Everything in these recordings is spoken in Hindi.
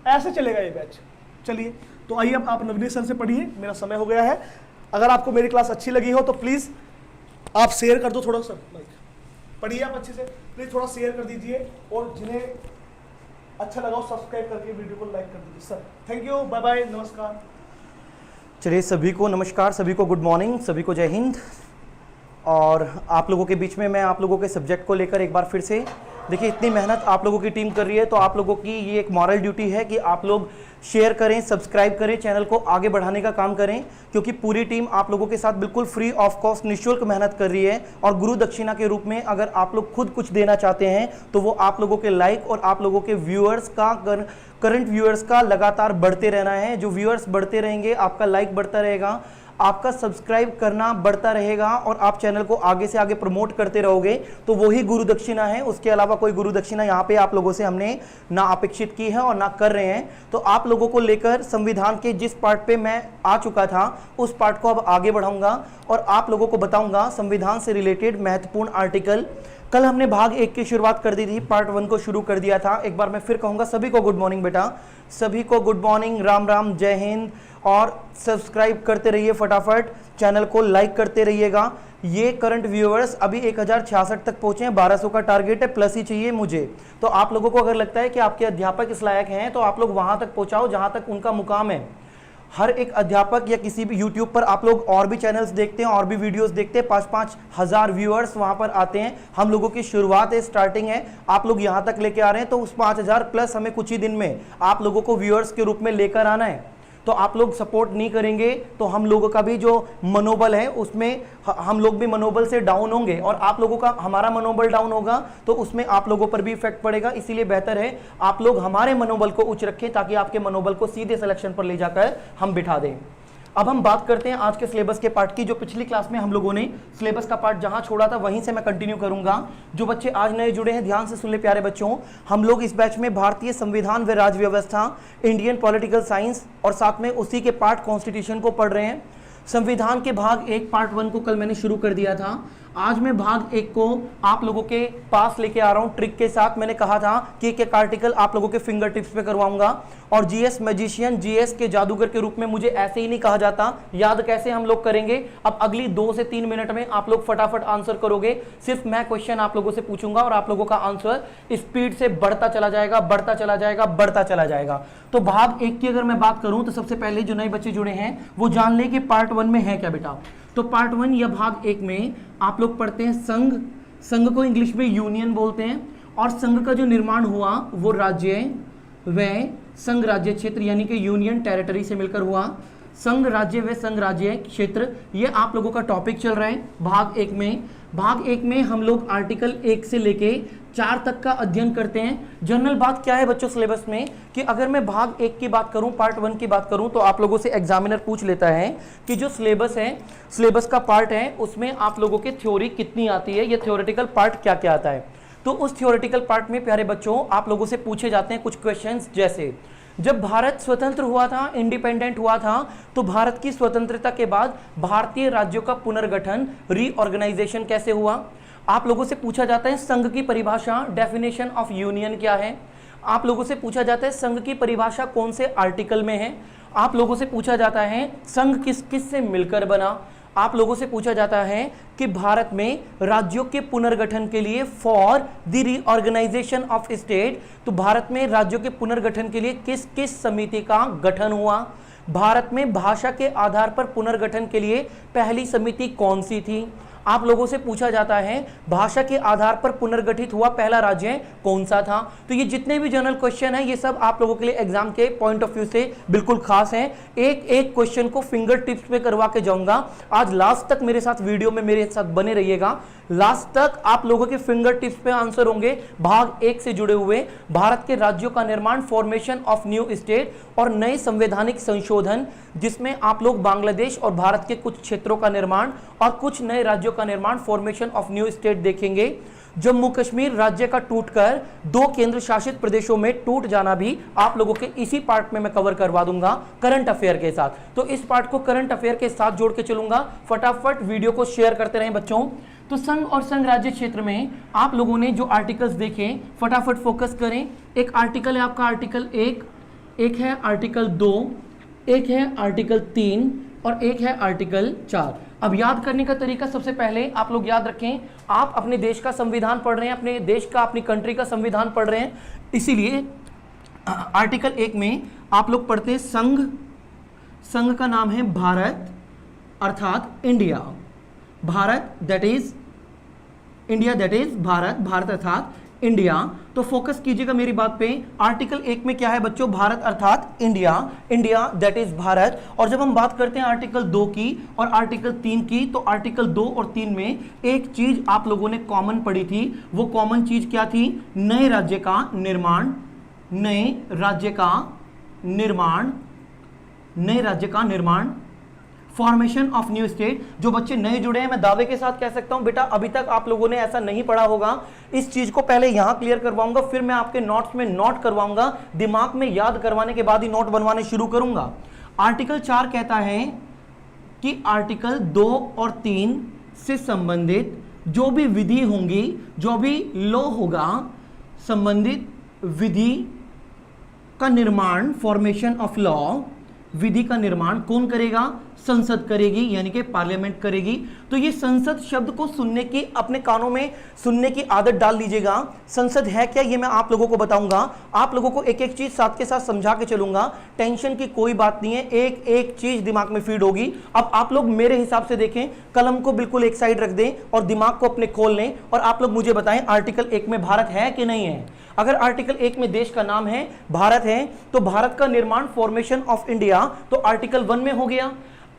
ऐसे चलेगा ये बैच। चलिए तो आइए अब आप नवनीत सर से पढ़िए, मेरा समय हो गया है। अगर आपको मेरी क्लास अच्छी लगी हो तो प्लीज आप शेयर कर दो थोड़ा सा, पढ़िए आप अच्छे से, प्लीज थोड़ा शेयर कर दीजिए और जिन्हें अच्छा लगा हो सब्सक्राइब करके वीडियो को लाइक कर दीजिए। Sir thank you, bye bye, नमस्कार। चलिए सभी को नमस्कार, सभी को गुड मॉर्निंग, सभी को जय हिंद। और आप लोगों के बीच में मैं आप लोगों के सब्जेक्ट को लेकर एक बार फिर से, देखिए इतनी मेहनत आप लोगों की टीम कर रही है तो आप लोगों की ये एक मॉरल ड्यूटी है कि आप लोग शेयर करें, सब्सक्राइब करें, चैनल को आगे बढ़ाने का काम करें, क्योंकि पूरी टीम आप लोगों के साथ बिल्कुल फ्री ऑफ कॉस्ट निःशुल्क मेहनत कर रही है। और गुरु दक्षिणा के रूप में अगर आप लोग खुद कुछ देना चाहते हैं तो वो आप लोगों के लाइक और आप लोगों के व्यूअर्स का, करंट व्यूअर्स का लगातार बढ़ते रहना है। जो व्यूअर्स बढ़ते रहेंगे, आपका लाइक बढ़ता रहेगा, आपका सब्सक्राइब करना बढ़ता रहेगा और आप चैनल को आगे से आगे प्रमोट करते रहोगे, तो वही गुरु दक्षिणा है। उसके अलावा कोई गुरु दक्षिणा यहाँ पे आप लोगों से हमने ना अपेक्षित की है और ना कर रहे हैं। तो आप लोगों को लेकर संविधान के जिस पार्ट पे मैं आ चुका था उस पार्ट को अब आगे बढ़ाऊंगा और आप लोगों को बताऊंगा संविधान से रिलेटेड महत्वपूर्ण आर्टिकल। कल हमने भाग 1 की शुरुआत कर दी थी, पार्ट 1 को शुरू कर दिया था। एक बार मैं फिर कहूंगा सभी को गुड मॉर्निंग बेटा, सभी को गुड मॉर्निंग, राम राम, जय हिंद। और सब्सक्राइब करते रहिए फटाफट, चैनल को लाइक करते रहिएगा। ये करंट व्यूअर्स अभी 1066 तक पहुंचे हैं, 1200 का टारगेट है, प्लस ही चाहिए मुझे। तो आप लोगों को अगर लगता है कि आपके अध्यापक इस लायक हैं तो आप लोग वहां तक पहुंचाओ जहां तक उनका मुकाम है। हर एक अध्यापक या किसी भी यूट्यूब पर आप लोग और भी चैनल्स देखते हैं और भी वीडियोस देखते हैं, 5-5 हज़ार व्यूअर्स वहां पर आते हैं। हम लोगों की शुरुआत है, स्टार्टिंग है, आप लोग यहां तक लेके आ रहे हैं तो उस 5000 प्लस हमें कुछ ही दिन में आप लोगों को व्यूअर्स के रूप में लेकर आना है। तो आप लोग सपोर्ट नहीं करेंगे तो हम लोगों का भी जो मनोबल है उसमें हम लोग भी मनोबल से डाउन होंगे और आप लोगों का, हमारा मनोबल डाउन होगा तो उसमें आप लोगों पर भी इफेक्ट पड़ेगा। इसीलिए बेहतर है आप लोग हमारे मनोबल को उच्च रखें ताकि आपके मनोबल को सीधे सिलेक्शन पर ले जाकर हम बिठा दें। अब हम बात करते हैं आज के सिलेबस के पार्ट की। जो पिछली क्लास में हम लोगों ने सिलेबस का पार्ट जहां छोड़ा था वहीं से मैं कंटिन्यू करूंगा। जो बच्चे आज नए जुड़े हैं ध्यान से सुन ले प्यारे बच्चों, हम लोग इस बैच में भारतीय संविधान व राज्य व्यवस्था, इंडियन पॉलिटिकल साइंस और साथ में उसी के पार्ट कॉन्स्टिट्यूशन को पढ़ रहे हैं। संविधान के भाग 1 पार्ट 1 को कल मैंने शुरू कर दिया था। आज मैं भाग 1 को आप लोगों के पास लेके आ रहा हूं ट्रिक के साथ। मैंने कहा था कि एक आर्टिकल आप लोगों के फिंगर टिप्स पे करवाऊंगा और जीएस मैजिशियन, जीएस के जादूगर के रूप में मुझे ऐसे ही नहीं कहा जाता। याद कैसे हम लोग करेंगे, अब अगली 2 से 3 मिनट में आप लोग फटाफट आंसर करोगे। सिर्फ मैं क्वेश्चन आप लोगों से पूछूंगा और आप लोगों का आंसर स्पीड से बढ़ता चला जाएगा, बढ़ता चला जाएगा, बढ़ता चला जाएगा। तो भाग 1 की अगर मैं बात करूं तो सबसे पहले जो नए बच्चे जुड़े हैं वो जान ले कि पार्ट 1 में है क्या बेटा। तो पार्ट 1 या भाग 1 में आप लोग पढ़ते हैं संघ। संघ को इंग्लिश में यूनियन बोलते हैं और संघ का जो निर्माण हुआ वो राज्य व संघ राज्य क्षेत्र यानी कि यूनियन टेरिटरी से मिलकर हुआ। संघ राज्य व संघ राज्य क्षेत्र, ये आप लोगों का टॉपिक चल रहा है भाग 1 में। भाग 1 में हम लोग आर्टिकल 1 से लेके 4 तक का अध्ययन करते हैं। जनरल बात क्या है बच्चों सिलेबस में कि अगर मैं भाग 1 की बात करूं, पार्ट 1 की बात करूं तो आप लोगों से एग्जामिनर पूछ लेता है कि जो सिलेबस है, सिलेबस का पार्ट है उसमें आप लोगों की थ्योरी कितनी आती है, ये थ्योरेटिकल पार्ट क्या क्या आता है। तो उस थ्योरेटिकल पार्ट में प्यारे बच्चों आप लोगों से पूछे जाते हैं कुछ क्वेश्चंस, जैसे जब भारत स्वतंत्र हुआ था, इंडिपेंडेंट हुआ था, तो भारत की स्वतंत्रता के बाद भारतीय राज्यों का पुनर्गठन, रीऑर्गेनाइजेशन कैसे हुआ। आप लोगों से पूछा जाता है संघ की परिभाषा, डेफिनेशन ऑफ यूनियन क्या है। आप लोगों से पूछा जाता है संघ की परिभाषा कौन से आर्टिकल में है। आप लोगों से पूछा जाता है संघ किस किस से मिलकर बना। आप लोगों से पूछा जाता है कि भारत में राज्यों के पुनर्गठन के लिए for the reorganisation of state, तो भारत में राज्यों के पुनर्गठन के लिए किस किस समिति का गठन हुआ। भारत में भाषा के आधार पर पुनर्गठन के लिए पहली समिति कौन सी थी। आप लोगों से पूछा जाता है भाषा के आधार पर पुनर्गठित हुआ पहला राज्य कौन सा था। तो ये जितने भी जनरल क्वेश्चन है ये सब आप लोगों के लिए एग्जाम के पॉइंट ऑफ व्यू से बिल्कुल खास हैं। एक एक क्वेश्चन को फिंगर टिप्स पे करवा के जाऊंगा। आज लास्ट तक मेरे साथ वीडियो में मेरे साथ बने रहिएगा। लास्ट तक आप लोगों के फिंगर टिप्स पे आंसर होंगे भाग 1 से जुड़े हुए। भारत के राज्यों का निर्माण, फॉर्मेशन ऑफ न्यू स्टेट और नए संवैधानिक संशोधन, जिसमें आप लोग बांग्लादेश और भारत के कुछ क्षेत्रों का निर्माण और कुछ नए राज्यों का निर्माण, फॉर्मेशन ऑफ न्यू स्टेट देखेंगे। जम्मू कश्मीर राज्य का टूटकर 2 केंद्र शासित प्रदेशों में टूट जाना भी आप लोगों के इसी पार्ट में मैं कवर करवा दूंगा करंट अफेयर के साथ। तो इस पार्ट को करंट अफेयर के साथ जोड़ के चलूंगा। फटाफट वीडियो को शेयर करते रहें बच्चों। तो संघ और संघ राज्य क्षेत्र में आप लोगों ने जो आर्टिकल्स देखे फटाफट फोकस करें। एक आर्टिकल है आपका आर्टिकल 1, एक है आर्टिकल 2, एक है आर्टिकल 3 और एक है आर्टिकल 4। अब याद करने का तरीका, सबसे पहले आप लोग याद रखें, आप अपने देश का संविधान पढ़ रहे हैं, अपने देश का, अपनी कंट्री का संविधान पढ़ रहे हैं, इसीलिए आर्टिकल 1 में आप लोग पढ़ते हैं संघ, संघ का नाम है भारत अर्थात India, Bharat that is India, that is Bharat, Bharat अर्थात इंडिया। तो फोकस कीजिएगा मेरी बात पे। आर्टिकल 1 में क्या है बच्चों? भारत अर्थात India, India that is Bharat. और जब हम बात करते हैं आर्टिकल 2 की और आर्टिकल 3 की, तो आर्टिकल 2 और 3 में एक चीज आप लोगों ने कॉमन पढ़ी थी। वो कॉमन चीज क्या थी? नए राज्य का निर्माण, नए राज्य का निर्माण, नए राज्य का निर्माण, फॉर्मेशन ऑफ न्यू स्टेट। जो बच्चे नए जुड़े हैं, मैं दावे के साथ कह सकता हूं बेटा अभी तक आप लोगों ने ऐसा नहीं पढ़ा होगा। इस चीज को पहले यहां क्लियर करवाऊंगा, फिर मैं आपके नोट्स में नोट करवाऊंगा, दिमाग में याद करवाने के बाद ही नोट बनवाने शुरू करूंगा। आर्टिकल 4 कहता है कि आर्टिकल 2 और 3 से संबंधित जो भी विधि होंगी, जो भी लॉ होगा, संबंधित विधि का निर्माण, फॉर्मेशन ऑफ लॉ, विधि का निर्माण कौन करेगा? संसद करेगी, यानी कि पार्लियामेंट करेगी। तो ये संसद शब्द को सुनने की, अपने कानों में सुनने की आदत डाल लीजिएगा। संसद है क्या, ये मैं आप लोगों को बताऊंगा, आप लोगों को एक एक चीज साथ के साथ समझा के चलूंगा। टेंशन की कोई बात नहीं है, एक एक चीज दिमाग में फीड होगी। अब आप लोग मेरे हिसाब से देखें, कलम को बिल्कुल एक साइड रख दें और दिमाग को अपने खोल लें और आप लोग मुझे बताएं आर्टिकल 1 में भारत है कि नहीं है। अगर आर्टिकल 1 में देश का नाम है भारत है, तो भारत का निर्माण, फॉर्मेशन ऑफ इंडिया, तो आर्टिकल 1 में हो गया।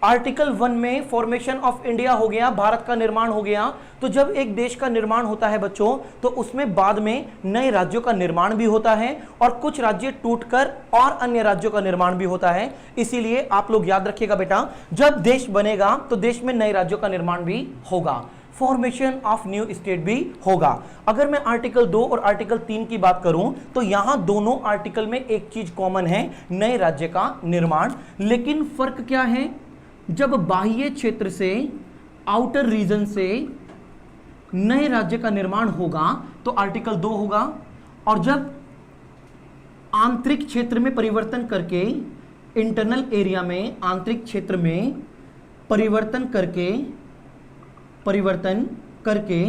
आर्टिकल 1 में फॉर्मेशन ऑफ इंडिया हो गया, भारत का निर्माण हो गया। तो जब एक देश का निर्माण होता है बच्चों, तो उसमें बाद में नए राज्यों का निर्माण भी होता है और कुछ राज्य टूटकर और अन्य राज्यों का निर्माण भी होता है। इसीलिए आप लोग याद रखिएगा बेटा, जब देश बनेगा तो देश में नए राज्यों का निर्माण भी होगा, फॉर्मेशन ऑफ न्यू स्टेट भी होगा। अगर मैं आर्टिकल 2 और आर्टिकल 3 की बात करूं, तो यहां दोनों आर्टिकल में एक चीज कॉमन है, नए राज्य का निर्माण। लेकिन फर्क क्या है? जब बाह्य क्षेत्र से, आउटर रीजन से नए राज्य का निर्माण होगा तो आर्टिकल 2 होगा, और जब आंतरिक क्षेत्र में परिवर्तन करके, इंटरनल एरिया में, आंतरिक क्षेत्र में परिवर्तन करके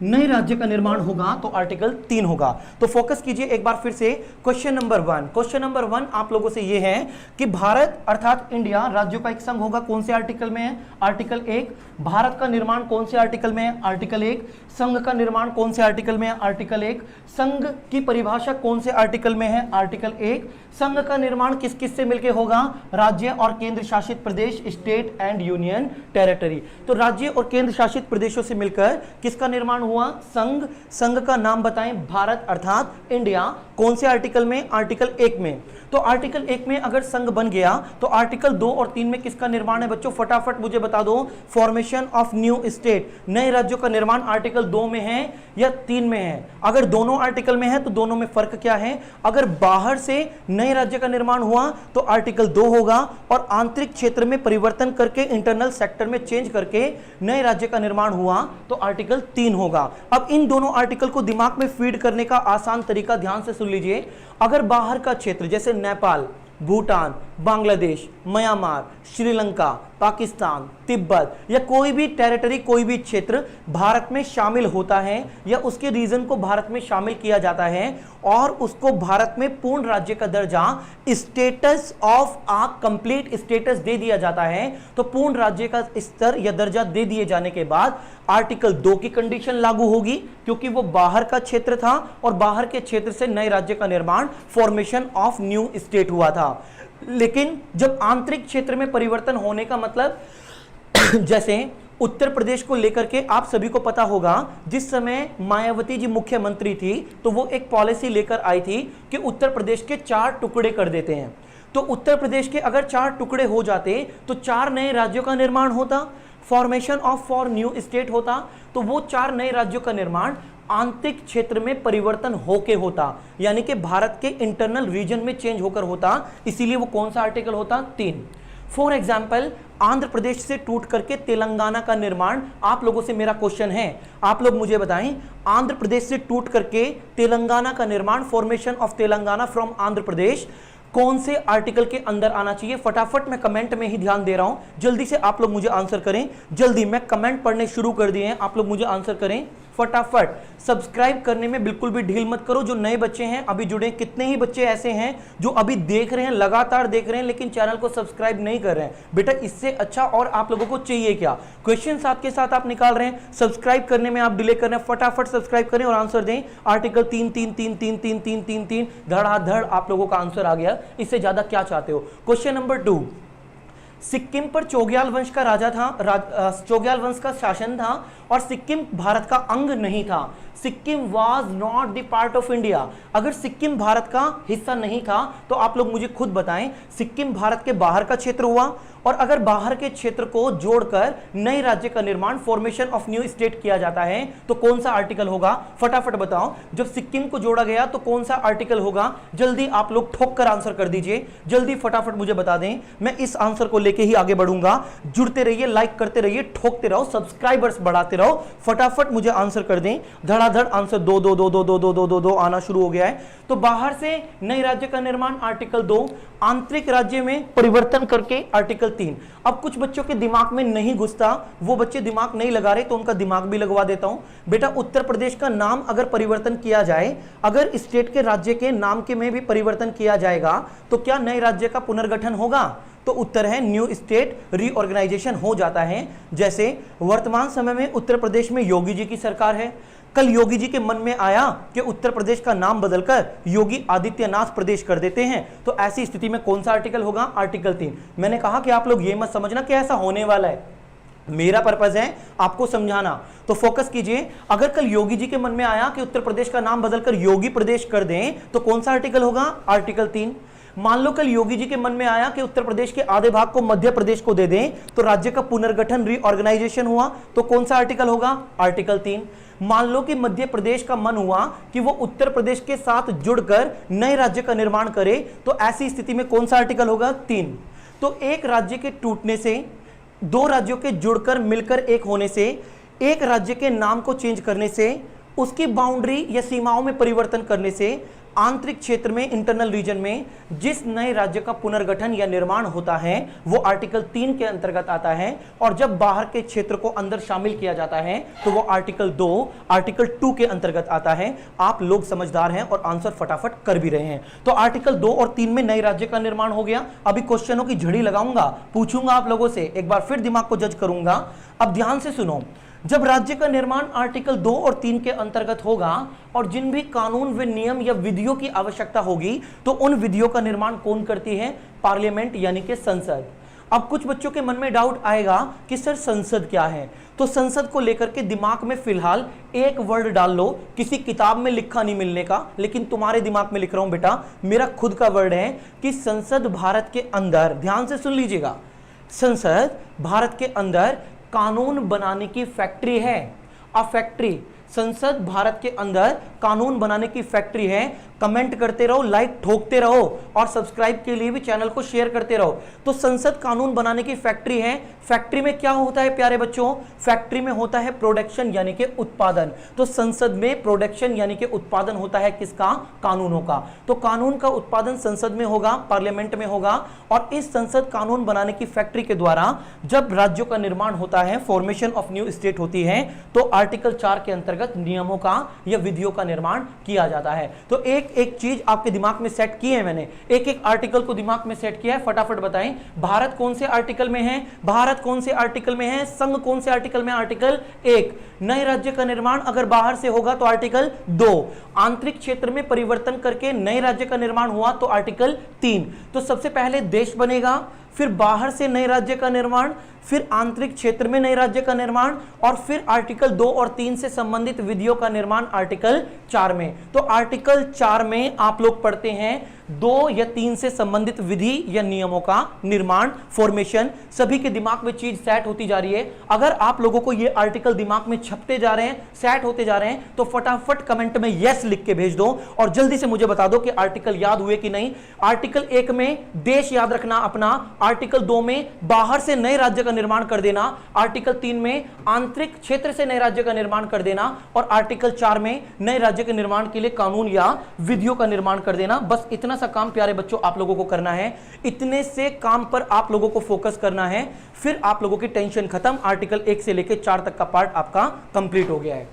नए राज्य का निर्माण होगा तो आर्टिकल 3 होगा। तो फोकस कीजिए एक बार फिर से। क्वेश्चन नंबर 1, क्वेश्चन नंबर 1 आप लोगों से यह है कि भारत अर्थात इंडिया राज्यों का एक संघ होगा, कौन से आर्टिकल में है? आर्टिकल 1। भारत का निर्माण कौन से आर्टिकल में है? आर्टिकल 1। संघ का निर्माण कौन से आर्टिकल में है? आर्टिकल 1। संघ की परिभाषा कौन से आर्टिकल में है? आर्टिकल 1। संघ का निर्माण किस किस से मिलकर होगा? राज्य और केंद्र शासित प्रदेश, स्टेट एंड यूनियन टेरिटरी। तो राज्य और केंद्र शासित प्रदेशों से मिलकर किसका निर्माण हुआ? संघ। संघ का नाम बताएं? भारत अर्थात इंडिया। कौन से आर्टिकल में? आर्टिकल 1 में। तो आर्टिकल 1 में अगर संघ बन गया तो आर्टिकल 2 और 3 में किसका निर्माण है बच्चों? फटाफट मुझे बता दो। फॉर्मेशन ऑफ न्यू स्टेट, नए राज्यों का निर्माण आर्टिकल 2 में है या 3 में है? अगर दोनों आर्टिकल में है तो दोनों में फर्क क्या है? अगर बाहर से नए राज्य का निर्माण हुआ तो आर्टिकल 2 होगा, और आंतरिक क्षेत्र में परिवर्तन करके, इंटरनल सेक्टर में चेंज करके नए राज्य का निर्माण हुआ तो आर्टिकल 3 होगा। अब इन दोनों आर्टिकल को दिमाग में फीड करने का आसान तरीका ध्यान से सुन लीजिए। अगर बाहर का क्षेत्र जैसे नेपाल, भूटान, बांग्लादेश, म्यांमार, श्रीलंका, पाकिस्तान, तिब्बत या कोई भी टेरिटरी, कोई भी क्षेत्र भारत में शामिल होता है या उसके रीजन को भारत में शामिल किया जाता है और उसको भारत में पूर्ण राज्य का दर्जा, status of a complete status दे दिया जाता है, तो पूर्ण राज्य का स्तर या दर्जा दे दिए जाने के बाद आर्टिकल 2 की कंडीशन लागू होगी, क्योंकि वो बाहर का क्षेत्र था और बाहर के क्षेत्र से नए राज्य का निर्माण, फॉर्मेशन ऑफ न्यू स्टेट हुआ था। लेकिन जब आंतरिक क्षेत्र में परिवर्तन होने का मतलब जैसे उत्तर प्रदेश को लेकर के आप सभी को पता होगा, जिस समय मायावती जी मुख्यमंत्री थी तो वो एक पॉलिसी लेकर आई थी कि उत्तर प्रदेश के 4 टुकड़े कर देते हैं। तो उत्तर प्रदेश के अगर 4 टुकड़े हो जाते तो 4 नए राज्यों का निर्माण होता, formation of for new state होता। तो वो 4 नए राज्यों का निर्माण आंतरिक क्षेत्र में परिवर्तन होके होता, यानी कि भारत के इंटरनल रीजन में चेंज होकर होता। इसीलिए वो कौन सा आर्टिकल होता? 3। फॉर एग्जाम्पल, आंध्र प्रदेश से टूट करके तेलंगाना का निर्माण, आप लोगों से मेरा क्वेश्चन है, आप लोग मुझे बताएं, आंध्र प्रदेश से टूट करके तेलंगाना का निर्माण, formation of Telangana from Andhra Pradesh, कौन से आर्टिकल के अंदर आना चाहिए? फटाफट मैं कमेंट में ही ध्यान दे रहा हूं, जल्दी से आप लोग मुझे आंसर करें। जल्दी, मैं कमेंट पढ़ने शुरू कर दिए हैं, आप लोग मुझे आंसर करें फटाफट। सब्सक्राइब करने में बिल्कुल भी ढील मत करो। जो नए बच्चे हैं अभी जुड़े, कितने ही बच्चे ऐसे हैं जो अभी देख रहे हैं, लगातार देख रहे हैं, लेकिन चैनल को सब्सक्राइब नहीं कर रहे हैं। बेटा इससे अच्छा और आप लोगों को चाहिए क्या? क्वेश्चन साथ के साथ आप निकाल रहे हैं, सब्सक्राइब करने में आप डिले कर रहे हैं। फटाफट सब्सक्राइब करें और आंसर दें। आर्टिकल 3 धड़ाधड़ आप लोगों का आंसर आ गया। इससे ज्यादा क्या चाहते हो? क्वेश्चन नंबर 2, सिक्किम पर चोग्याल वंश का राजा था, चोग्याल वंश का शासन था और सिक्किम भारत का अंग नहीं था। Sikkim was not the part of India. अगर सिक्किम भारत का हिस्सा नहीं था तो आप लोग मुझे खुद बताएं, सिक्किम भारत के बाहर का क्षेत्र हुआ, और अगर बाहर के क्षेत्र को जोड़कर नए राज्य का निर्माण, फॉर्मेशन ऑफ न्यू स्टेट किया जाता है तो कौन सा आर्टिकल होगा? फटाफट बताओ। जब सिक्किम को जोड़ा गया तो कौन सा आर्टिकल होगा? जल्दी आप लोग ठोक कर आंसर कर दीजिए, जल्दी फटाफट मुझे बता दें। मैं इस आंसर को लेके ही आगे बढ़ूंगा। जुड़ते रहिए, लाइक करते रहिए, ठोकते रहो, सब्सक्राइबर्स बढ़ाते रहो। फटाफट मुझे आंसर कर दें। धड़ाधड़ आंसर दो आना शुरू हो गया है। तो बाहर से नए राज्य का निर्माण आर्टिकल 2, आंतरिक राज्य में परिवर्तन करके आर्टिकल 3। अब कुछ बच्चों के दिमाग में नहीं घुसता, वो बच्चे दिमाग नहीं लगा रहे तो उनका दिमाग भी लगवा देता हूं। बेटा उत्तर प्रदेश का नाम अगर परिवर्तन किया जाए, अगर स्टेट के राज्य के नाम के में भी परिवर्तन किया जाएगा तो क्या नए राज्य का पुनर्गठन होगा? तो उत्तर है न्यू स्टेट रीऑर्गेनाइजेशन हो जाता है। जैसे वर्तमान समय में उत्तर प्रदेश में योगी जी की सरकार है। कल योगी जी के मन में आया कि उत्तर प्रदेश का नाम बदलकर योगी आदित्यनाथ प्रदेश कर देते हैं, तो ऐसी स्थिति में कौन सा आर्टिकल होगा? आर्टिकल 3। मैंने कहा कि आप लोग ये मत समझना कि ऐसा होने वाला है, मेरा पर्पस है आपको समझाना, तो फोकस कीजिए। अगर कल योगी जी के मन में आया कि उत्तर प्रदेश का नाम बदलकर योगी प्रदेश कर दें तो कौन सा आर्टिकल होगा? आर्टिकल 3। मान लो कल योगी जी के मन में आया कि उत्तर प्रदेश के आधे भाग को मध्य प्रदेश को दे दें तो राज्य का पुनर्गठन रीऑर्गेनाइजेशन हुआ, तो कौन सा आर्टिकल होगा? आर्टिकल 3। मान लो कि मध्य प्रदेश का मन हुआ कि वो उत्तर प्रदेश के साथ जुड़कर नए राज्य का निर्माण करे, तो ऐसी स्थिति में कौन सा आर्टिकल होगा? 3। तो एक राज्य के टूटने से, दो राज्यों के जुड़कर मिलकर एक होने से, एक राज्य के नाम को चेंज करने से, उसकी बाउंड्री या सीमाओं में परिवर्तन करने से, आंतरिक क्षेत्र में, इंटरनल रीजन में जिस नए राज्य का पुनर्गठन या निर्माण होता है वो आर्टिकल 3 के अंतर्गत आता है। और जब बाहर के क्षेत्र को अंदर शामिल किया जाता है तो वो आर्टिकल 2, आर्टिकल 2 के अंतर्गत आता है। आप लोग समझदार हैं और आंसर फटाफट कर भी रहे हैं। तो आर्टिकल 2 और 3 में नए राज्य का निर्माण हो गया। अभी क्वेश्चनों की झड़ी लगाऊंगा, पूछूंगा आप लोगों से, एक बार फिर दिमाग को जज करूंगा। अब ध्यान से सुनो, जब राज्य का निर्माण आर्टिकल 2 और 3 के अंतर्गत होगा और जिन भी कानून व नियम या विधियों की आवश्यकता होगी तो उन विधियों का निर्माण कौन करती है? पार्लियामेंट यानी कि संसद। अब कुछ बच्चों के मन में डाउट आएगा कि सर संसद क्या है, तो संसद को लेकर के दिमाग में फिलहाल एक वर्ड डाल लो, किसी किताब में लिखा नहीं मिलने का, लेकिन तुम्हारे दिमाग में लिख रहा हूं बेटा, मेरा खुद का वर्ड है कि संसद भारत के अंदर, ध्यान से सुन लीजिएगा, संसद भारत के अंदर कानून बनाने की फैक्ट्री है। अ फैक्ट्री, संसद भारत के अंदर कानून बनाने की फैक्ट्री है। कमेंट करते रहो, लाइक ठोकते रहो और सब्सक्राइब के लिए भी चैनल को शेयर करते रहो। तो संसद कानून बनाने की फैक्ट्री है। फैक्ट्री में क्या होता है प्यारे बच्चों? फैक्ट्री में होता है प्रोडक्शन यानी कि उत्पादन। तो संसद में प्रोडक्शन यानी कि उत्पादन होता है किसका? कानूनों का। तो कानून का उत्पादन संसद में होगा, पार्लियामेंट में होगा। और इस संसद कानून बनाने की फैक्ट्री के द्वारा जब राज्यों का निर्माण होता है, फॉर्मेशन ऑफ न्यू स्टेट होती है, तो आर्टिकल 4 के अंतर्गत नियमों का या विधियों का निर्माण किया जाता है। तो एक एक चीज आपके दिमाग में सेट की है मैंने, एक एक आर्टिकल को दिमाग में सेट किया है। फटाफट बताएं, भारत कौन से आर्टिकल में है? भारत कौन से आर्टिकल में है? संघ कौन से आर्टिकल में? आर्टिकल 1। नए राज्य का निर्माण अगर बाहर से होगा तो आर्टिकल 2। आंतरिक क्षेत्र में परिवर्तन करके नए राज्य का निर्माण हुआ तो आर्टिकल 3। तो सबसे पहले देश बनेगा, फिर बाहर से नए राज्य का निर्माण, फिर आंतरिक क्षेत्र में नए राज्य का निर्माण, और फिर आर्टिकल 2 और 3 से संबंधित विधियों का निर्माण आर्टिकल 4 में। तो आर्टिकल 4 में आप लोग पढ़ते हैं 2 या 3 से संबंधित विधि या नियमों का निर्माण, फॉर्मेशन। सभी के दिमाग में चीज सेट होती जा रही है। अगर आप लोगों को ये आर्टिकल दिमाग में छपते जा रहे हैं, सेट होते जा रहे हैं, तो फटाफट कमेंट में यस लिख के भेज दो और जल्दी से मुझे बता दो कि आर्टिकल याद हुए कि नहीं। आर्टिकल 1 में देश याद रखना अपना, आर्टिकल 2 में बाहर से नए राज्य का निर्माण कर देना, आर्टिकल 3 में आंतरिक क्षेत्र से नए राज्य का निर्माण कर देना, और आर्टिकल 4 में नए राज्य के निर्माण के लिए कानून या विधियों का निर्माण कर देना। बस इतना इतना सा काम प्यारे बच्चों आप लोगों को करना है, इतने से काम पर आप लोगों को फोकस करना है, फिर आप लोगों की टेंशन खत्म। आर्टिकल 1 से लेकर 4 तक का पार्ट आपका कंप्लीट हो गया है।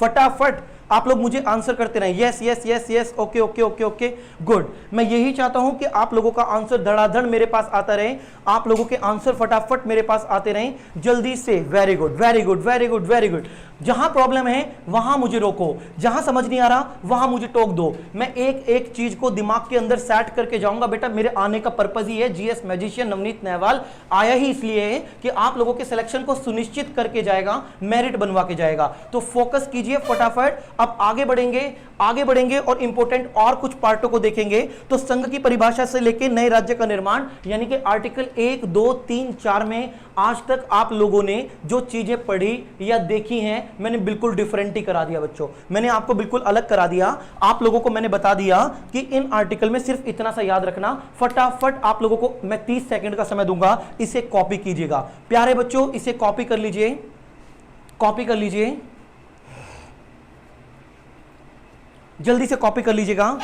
फटाफट आप लोग मुझे आंसर करते रहें, yes yes yes yes, okay okay okay okay, good. मैं यही चाहता हूं कि आप लोगों का आंसर धड़ाधड़ मेरे पास आता रहे, आप लोगों के आंसर फटाफट मेरे पास आते रहें जल्दी से। Very good very good very good very good. जहां प्रॉब्लम है वहां मुझे रोको, जहां समझ नहीं आ रहा वहां मुझे टोक दो। मैं एक एक चीज को दिमाग के अंदर सेट करके जाऊंगा। बेटा मेरे आने का पर्पज ही है, जीएस मैजिशियन नवनीत नहवाल आया ही इसलिए है कि आप लोगों के सिलेक्शन को सुनिश्चित करके जाएगा, मेरिट बनवा के जाएगा। तो फोकस कीजिए फटाफट। अब आगे बढ़ेंगे और इंपॉर्टेंट और कुछ पार्टों को देखेंगे। तो संघ की परिभाषा से लेकर नए राज्य का निर्माण, यानी कि आर्टिकल 1 2 3 4 में आज तक आप लोगों ने जो चीजें पढ़ी या देखी हैं, मैंने बिल्कुल डिफरेंट ही करा दिया बच्चों। मैंने आपको बिल्कुल अलग करा दिया। आप लोगों को मैंने बता दिया कि इन आर्टिकल में सिर्फ इतना सा याद रखना। फटाफट आप लोगों को मैं 30 सेकंड का समय दूंगा, इसे कॉपी कीजिएगा। प्यारे बच्चों इसे कॉपी कर लीजिए, कॉपी कर लीजिए, जल्दी से कॉपी कर लीजिएगा।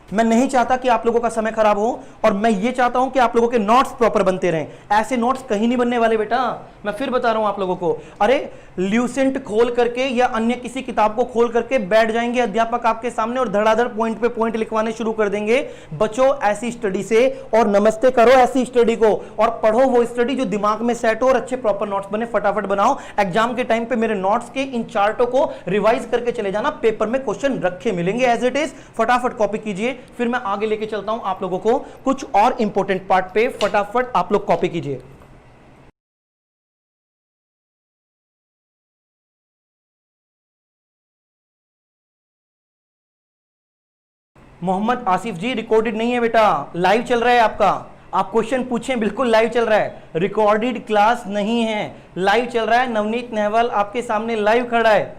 मैं नहीं चाहता कि आप लोगों का समय खराब हो, और मैं ये चाहता हूं कि आप लोगों के नोट्स प्रॉपर बनते रहें। ऐसे नोट्स कहीं नहीं बनने वाले बेटा, मैं फिर बता रहा हूं आप लोगों को। अरे ल्यूसेंट खोल करके या अन्य किसी किताब को खोल करके बैठ जाएंगे अध्यापक आपके सामने और धड़ाधड़ पॉइंट पे पॉइंट लिखवाने शुरू कर देंगे। बचो ऐसी स्टडी से, और नमस्ते करो ऐसी स्टडी को, और पढ़ो वो स्टडी जो दिमाग में सेट हो और अच्छे प्रॉपर नोट्स बने। फटाफट बनाओ। एग्जाम के टाइम पे मेरे नोट्स के इन चार्टों को रिवाइज करके चले जाना, पेपर में क्वेश्चन रखे मिलेंगे एज इट इज। फटाफट कॉपी कीजिए, फिर मैं आगे लेके चलता हूं आप लोगों को कुछ और इंपॉर्टेंट पार्ट पे। फटाफट आप लोग कॉपी कीजिए। मोहम्मद आसिफ जी रिकॉर्डेड नहीं है बेटा, लाइव चल रहा है आपका। आप क्वेश्चन पूछें, बिल्कुल लाइव चल रहा है, रिकॉर्डेड क्लास नहीं है, लाइव चल रहा है। नवनीत नहवाल आपके सामने लाइव खड़ा है,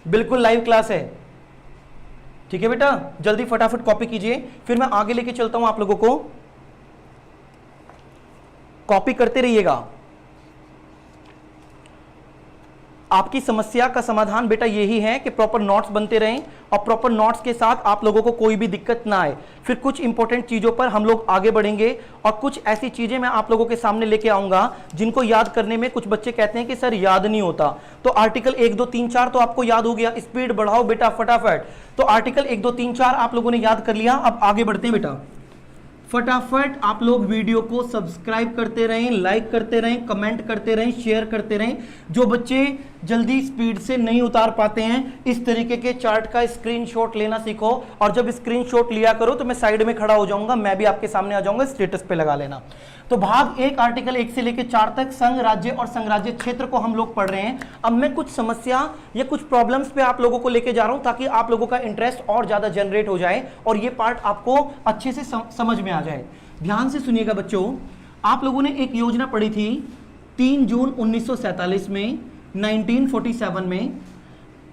बिल्कुल लाइव क्लास है। ठीक है बेटा, जल्दी फटाफट कॉपी कीजिए, फिर मैं आगे लेके चलता हूं आप लोगों को। कॉपी करते रहिएगा। आपकी समस्या का समाधान बेटा यही है कि प्रॉपर नोट्स बनते रहें, और प्रॉपर नोट्स के साथ आप लोगों को कोई भी दिक्कत ना आए। फिर कुछ इंपॉर्टेंट चीजों पर हम लोग आगे बढ़ेंगे, और कुछ ऐसी चीजें मैं आप लोगों के सामने लेके आऊंगा जिनको याद करने में कुछ बच्चे कहते हैं कि सर याद नहीं होता। तो आर्टिकल 1 2 3 4 तो आपको याद हो गया, स्पीड बढ़ाओ बेटा फटाफट। तो आर्टिकल 1 2 3 4 आप लोगों ने याद कर लिया। अब आगे बढ़ते हैं बेटा। फटाफट आप लोग वीडियो को सब्सक्राइब करते रहें, लाइक करते रहें, कमेंट करते रहें, शेयर करते रहें। जो बच्चे जल्दी स्पीड से नहीं उतार पाते हैं, इस तरीके के चार्ट का स्क्रीनशॉट लेना सीखो, और जब स्क्रीनशॉट लिया करो तो मैं साइड में खड़ा हो जाऊंगा, मैं भी आपके सामने आ जाऊंगा, स्टेटस पे लगा लेना। तो भाग 1 आर्टिकल 1 से लेकर 4 तक संघ राज्य और संघ राज्य क्षेत्र को हम लोग पढ़ रहे हैं। अब मैं कुछ समस्या या कुछ प्रॉब्लम्स पे आप लोगों को लेके जा रहा हूं, ताकि आप लोगों का इंटरेस्ट और ज्यादा जनरेट हो जाए और ये पार्ट आपको अच्छे से समझ में आ जाए। ध्यान से सुनिएगा बच्चों, आप लोगों ने एक योजना पढ़ी थी 3 जून 1947 में, 1947 में।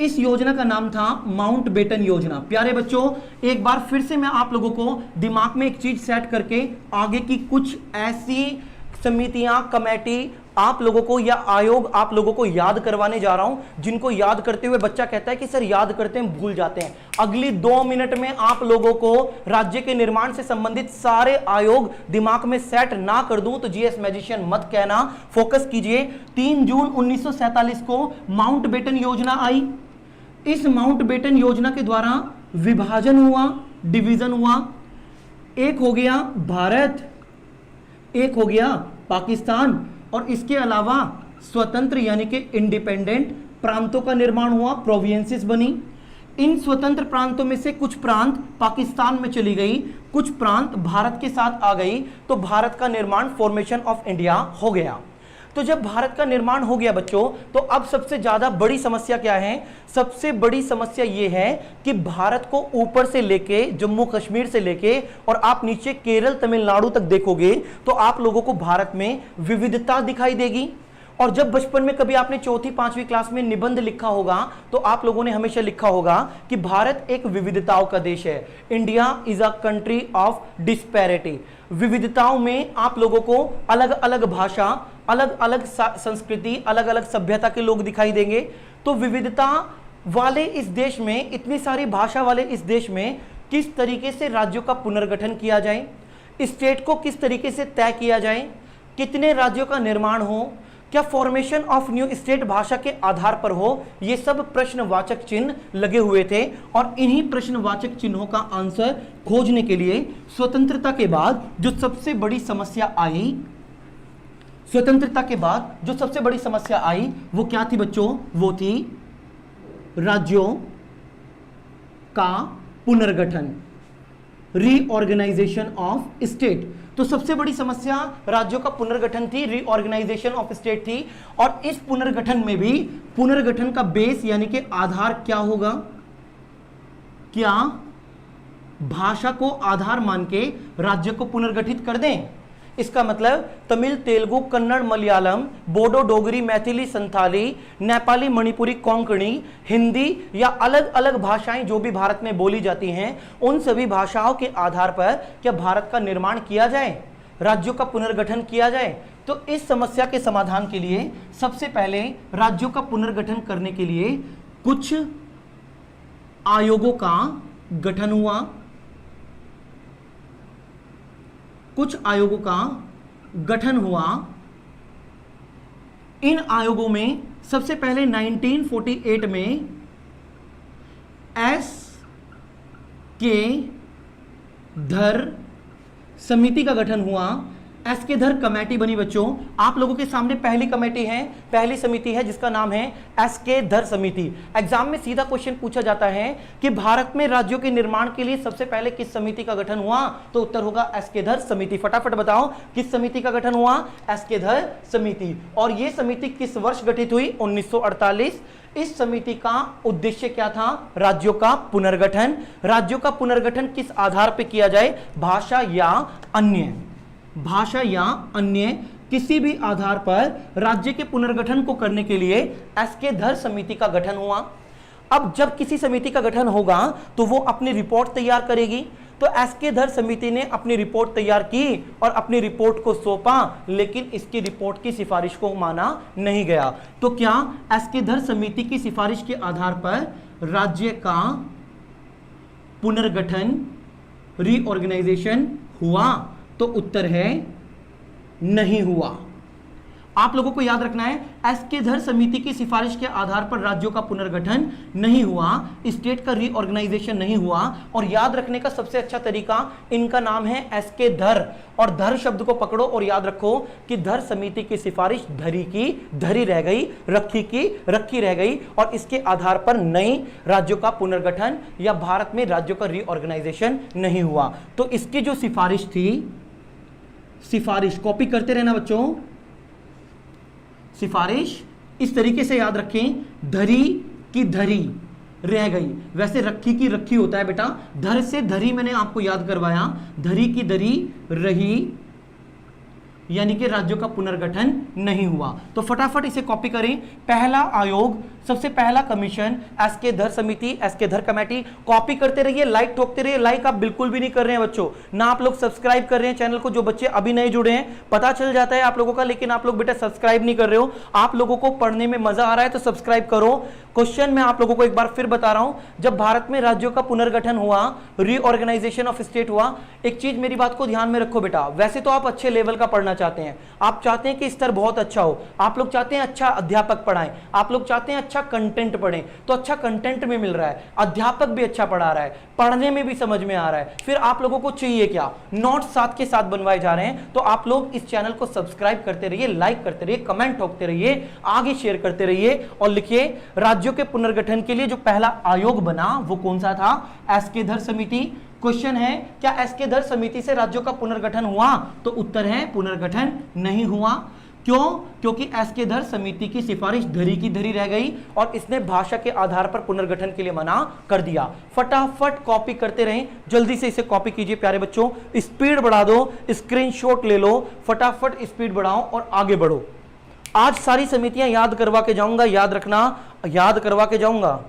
इस योजना का नाम था माउंट बेटन योजना। प्यारे बच्चों एक बार फिर से मैं आप लोगों को दिमाग में एक चीज सेट करके आगे की कुछ ऐसी समितियां, कमेटी आप लोगों को या आयोग आप लोगों को याद करवाने जा रहा हूं, जिनको याद करते हुए बच्चा कहता है कि सर याद करते हैं भूल जाते हैं। अगली 2 मिनट में आप लोगों को राज्य के निर्माण से संबंधित सारे आयोग दिमाग में सेट ना कर दूं तो जीएस मैजिशियन मत कहना। फोकस कीजिए। 3 जून 1947 को माउंट बेटन योजना आई। इस माउंट बेटन योजना के द्वारा विभाजन हुआ, डिवीजन हुआ। एक हो गया भारत, एक हो गया पाकिस्तान, और इसके अलावा स्वतंत्र यानी कि इंडिपेंडेंट प्रांतों का निर्माण हुआ, प्रोविंसेस बनी। इन स्वतंत्र प्रांतों में से कुछ प्रांत पाकिस्तान में चली गई, कुछ प्रांत भारत के साथ आ गई, तो भारत का निर्माण, फॉर्मेशन ऑफ इंडिया हो गया। तो जब भारत का निर्माण हो गया बच्चों, तो अब सबसे ज्यादा बड़ी समस्या क्या है? सबसे बड़ी समस्या यह है कि भारत को ऊपर से लेके, जम्मू कश्मीर से लेके और आप नीचे केरल तमिलनाडु तक देखोगे तो आप लोगों को भारत में विविधता दिखाई देगी। और जब बचपन में कभी आपने 4वीं 5वीं क्लास में निबंध लिखा होगा तो आप लोगों ने हमेशा लिखा होगा कि भारत एक विविधताओं का देश है। India is a country of disparity. विविधताओं में आप लोगों को अलग अलग भाषा, अलग अलग संस्कृति, अलग अलग सभ्यता के लोग दिखाई देंगे। तो विविधता वाले इस देश में, इतनी सारी भाषा वाले इस देश में किस तरीके से राज्यों का पुनर्गठन किया जाए, स्टेट को किस तरीके से तय किया जाए, कितने राज्यों का निर्माण हो, क्या फॉर्मेशन ऑफ न्यू स्टेट भाषा के आधार पर हो, ये सब प्रश्नवाचक चिन्ह लगे हुए थे। और इन्हीं प्रश्नवाचक चिन्हों का आंसर खोजने के लिए स्वतंत्रता के बाद जो सबसे बड़ी समस्या आई, स्वतंत्रता के बाद जो सबसे बड़ी समस्या आई वो क्या थी बच्चों? वो थी राज्यों का पुनर्गठन, रीऑर्गेनाइजेशन ऑफ स्टेट। तो सबसे बड़ी समस्या राज्यों का पुनर्गठन थी, रीऑर्गेनाइजेशन ऑफ स्टेट थी। और इस पुनर्गठन में भी पुनर्गठन का बेस यानी कि आधार क्या होगा? क्या भाषा को आधार मान के राज्य को पुनर्गठित कर दें? इसका मतलब तमिल, तेलुगु, कन्नड़, मलयालम, बोडो, डोगरी, मैथिली, संथाली, नेपाली, मणिपुरी, कोंकणी, हिंदी या अलग अलग भाषाएं जो भी भारत में बोली जाती हैं, उन सभी भाषाओं के आधार पर क्या भारत का निर्माण किया जाए, राज्यों का पुनर्गठन किया जाए? तो इस समस्या के समाधान के लिए सबसे पहले राज्यों का पुनर्गठन करने के लिए कुछ आयोगों का गठन हुआ, कुछ आयोगों का गठन हुआ। इन आयोगों में सबसे पहले 1948 में एस के धर समिति का गठन हुआ। एस के धर कमेटी बनी बच्चों। आप लोगों के सामने पहली कमेटी है, पहली समिति है जिसका नाम है एस के धर समिति। एग्जाम में सीधा क्वेश्चन पूछा जाता है कि भारत में राज्यों के निर्माण के लिए सबसे पहले किस समिति का गठन हुआ? तो उत्तर होगा एस के धर समिति। फटाफट बताओ किस समिति का गठन हुआ? एस के धर समिति। और यह समिति किस वर्ष गठित हुई? 1948। इस समिति का उद्देश्य क्या था? राज्यों का पुनर्गठन। राज्यों का पुनर्गठन किस आधार पर किया जाए? भाषा या अन्य, भाषा या अन्य किसी भी आधार पर राज्य के पुनर्गठन को करने के लिए एस के धर समिति का गठन हुआ। अब जब किसी समिति का गठन होगा तो वो अपनी रिपोर्ट तैयार करेगी। तो एस के धर समिति ने अपनी रिपोर्ट तैयार की और अपनी रिपोर्ट को सौंपा, लेकिन इसकी रिपोर्ट की सिफारिश को माना नहीं गया। तो क्या एस के धर समिति की सिफारिश के आधार पर राज्य का पुनर्गठन, रीऑर्गेनाइजेशन हुआ? तो उत्तर है नहीं हुआ। आप लोगों को याद रखना है एस के धर समिति की सिफारिश के आधार पर राज्यों का पुनर्गठन नहीं हुआ, स्टेट का रीऑर्गेनाइजेशन नहीं हुआ। और याद रखने का सबसे अच्छा तरीका, इनका नाम है एस के धर, और धर शब्द को पकड़ो और याद रखो कि धर समिति की सिफारिश धरी की धरी रह गई, रखी की रखी रह गई, और इसके आधार पर नई राज्यों का पुनर्गठन या भारत में राज्यों का रीऑर्गेनाइजेशन नहीं हुआ। तो इसकी जो सिफारिश थी, सिफारिश कॉपी करते रहना बच्चों, सिफारिश इस तरीके से याद रखें, धरी की धरी रह गई। वैसे रखी की रखी होता है बेटा, धर से धरी मैंने आपको याद करवाया, धरी की धरी रही, यानी कि राज्यों का पुनर्गठन नहीं हुआ। तो फटाफट इसे कॉपी करें। पहला आयोग, सबसे पहला कमीशन एस के धर समिति, एस के धर कमेटी। कॉपी करते रहिए, लाइक ठोकते रहिए। लाइक आप बिल्कुल भी नहीं कर रहे हैं बच्चों, ना आप लोग सब्सक्राइब कर रहे हैं चैनल को। जो बच्चे अभी नए जुड़े हैं पता चल जाता है आप लोगों का, लेकिन आप लोग बेटा सब्सक्राइब नहीं कर रहे हो। आप लोगों को पढ़ने में मजा आ रहा है तो सब्सक्राइब करो। क्वेश्चन मैं आप लोगों को एक बार फिर बता रहा हूं, जब भारत में राज्यों का पुनर्गठन हुआ, रीऑर्गेनाइजेशन ऑफ स्टेट हुआ, एक चीज मेरी बात को ध्यान में रखो बेटा। वैसे तो आप अच्छे लेवल का पढ़ना चाहते हैं, आप चाहते हैं कि स्तर बहुत अच्छा हो, आप लोग चाहते हैं अच्छा अध्यापक पढ़ाएं, आप लोग चाहते हैं अच्छा कंटेंट पढ़ें, तो अच्छा कंटेंट में मिल रहा है, अध्यापक भी अच्छा पढ़ा रहा है, पढ़ने में भी समझ में आ रहा है, फिर आप लोगों को चाहिए क्या? नोट्स साथ के साथ बनवाए जा रहे हैं। तो आप लोग इस चैनल को सब्सक्राइब करते रहिए, लाइक करते रहिए, कमेंट ठोकते रहिए, आगे शेयर करते रहिए और लिखिए राज्यों के पुनर्गठन के लिए जो पहला आयोग बना वो कौन सा था? एस के धर समिति। क्वेश्चन है क्या एस के धर समिति से राज्यों का पुनर्गठन हुआ? तो उत्तर है पुनर्गठन नहीं हुआ। क्यों? क्योंकि एस के धर समिति की सिफारिश धरी की धरी रह गई और इसने भाषा के आधार पर पुनर्गठन के लिए मना कर दिया। फटाफट कॉपी करते रहें, जल्दी से इसे कॉपी कीजिए प्यारे बच्चों, स्पीड बढ़ा दो, स्क्रीनशॉट ले लो, फटाफट स्पीड बढ़ाओ और आगे बढ़ो। आज सारी समितियां याद करवा के जाऊंगा, याद रखना, याद करवा के जाऊंगा।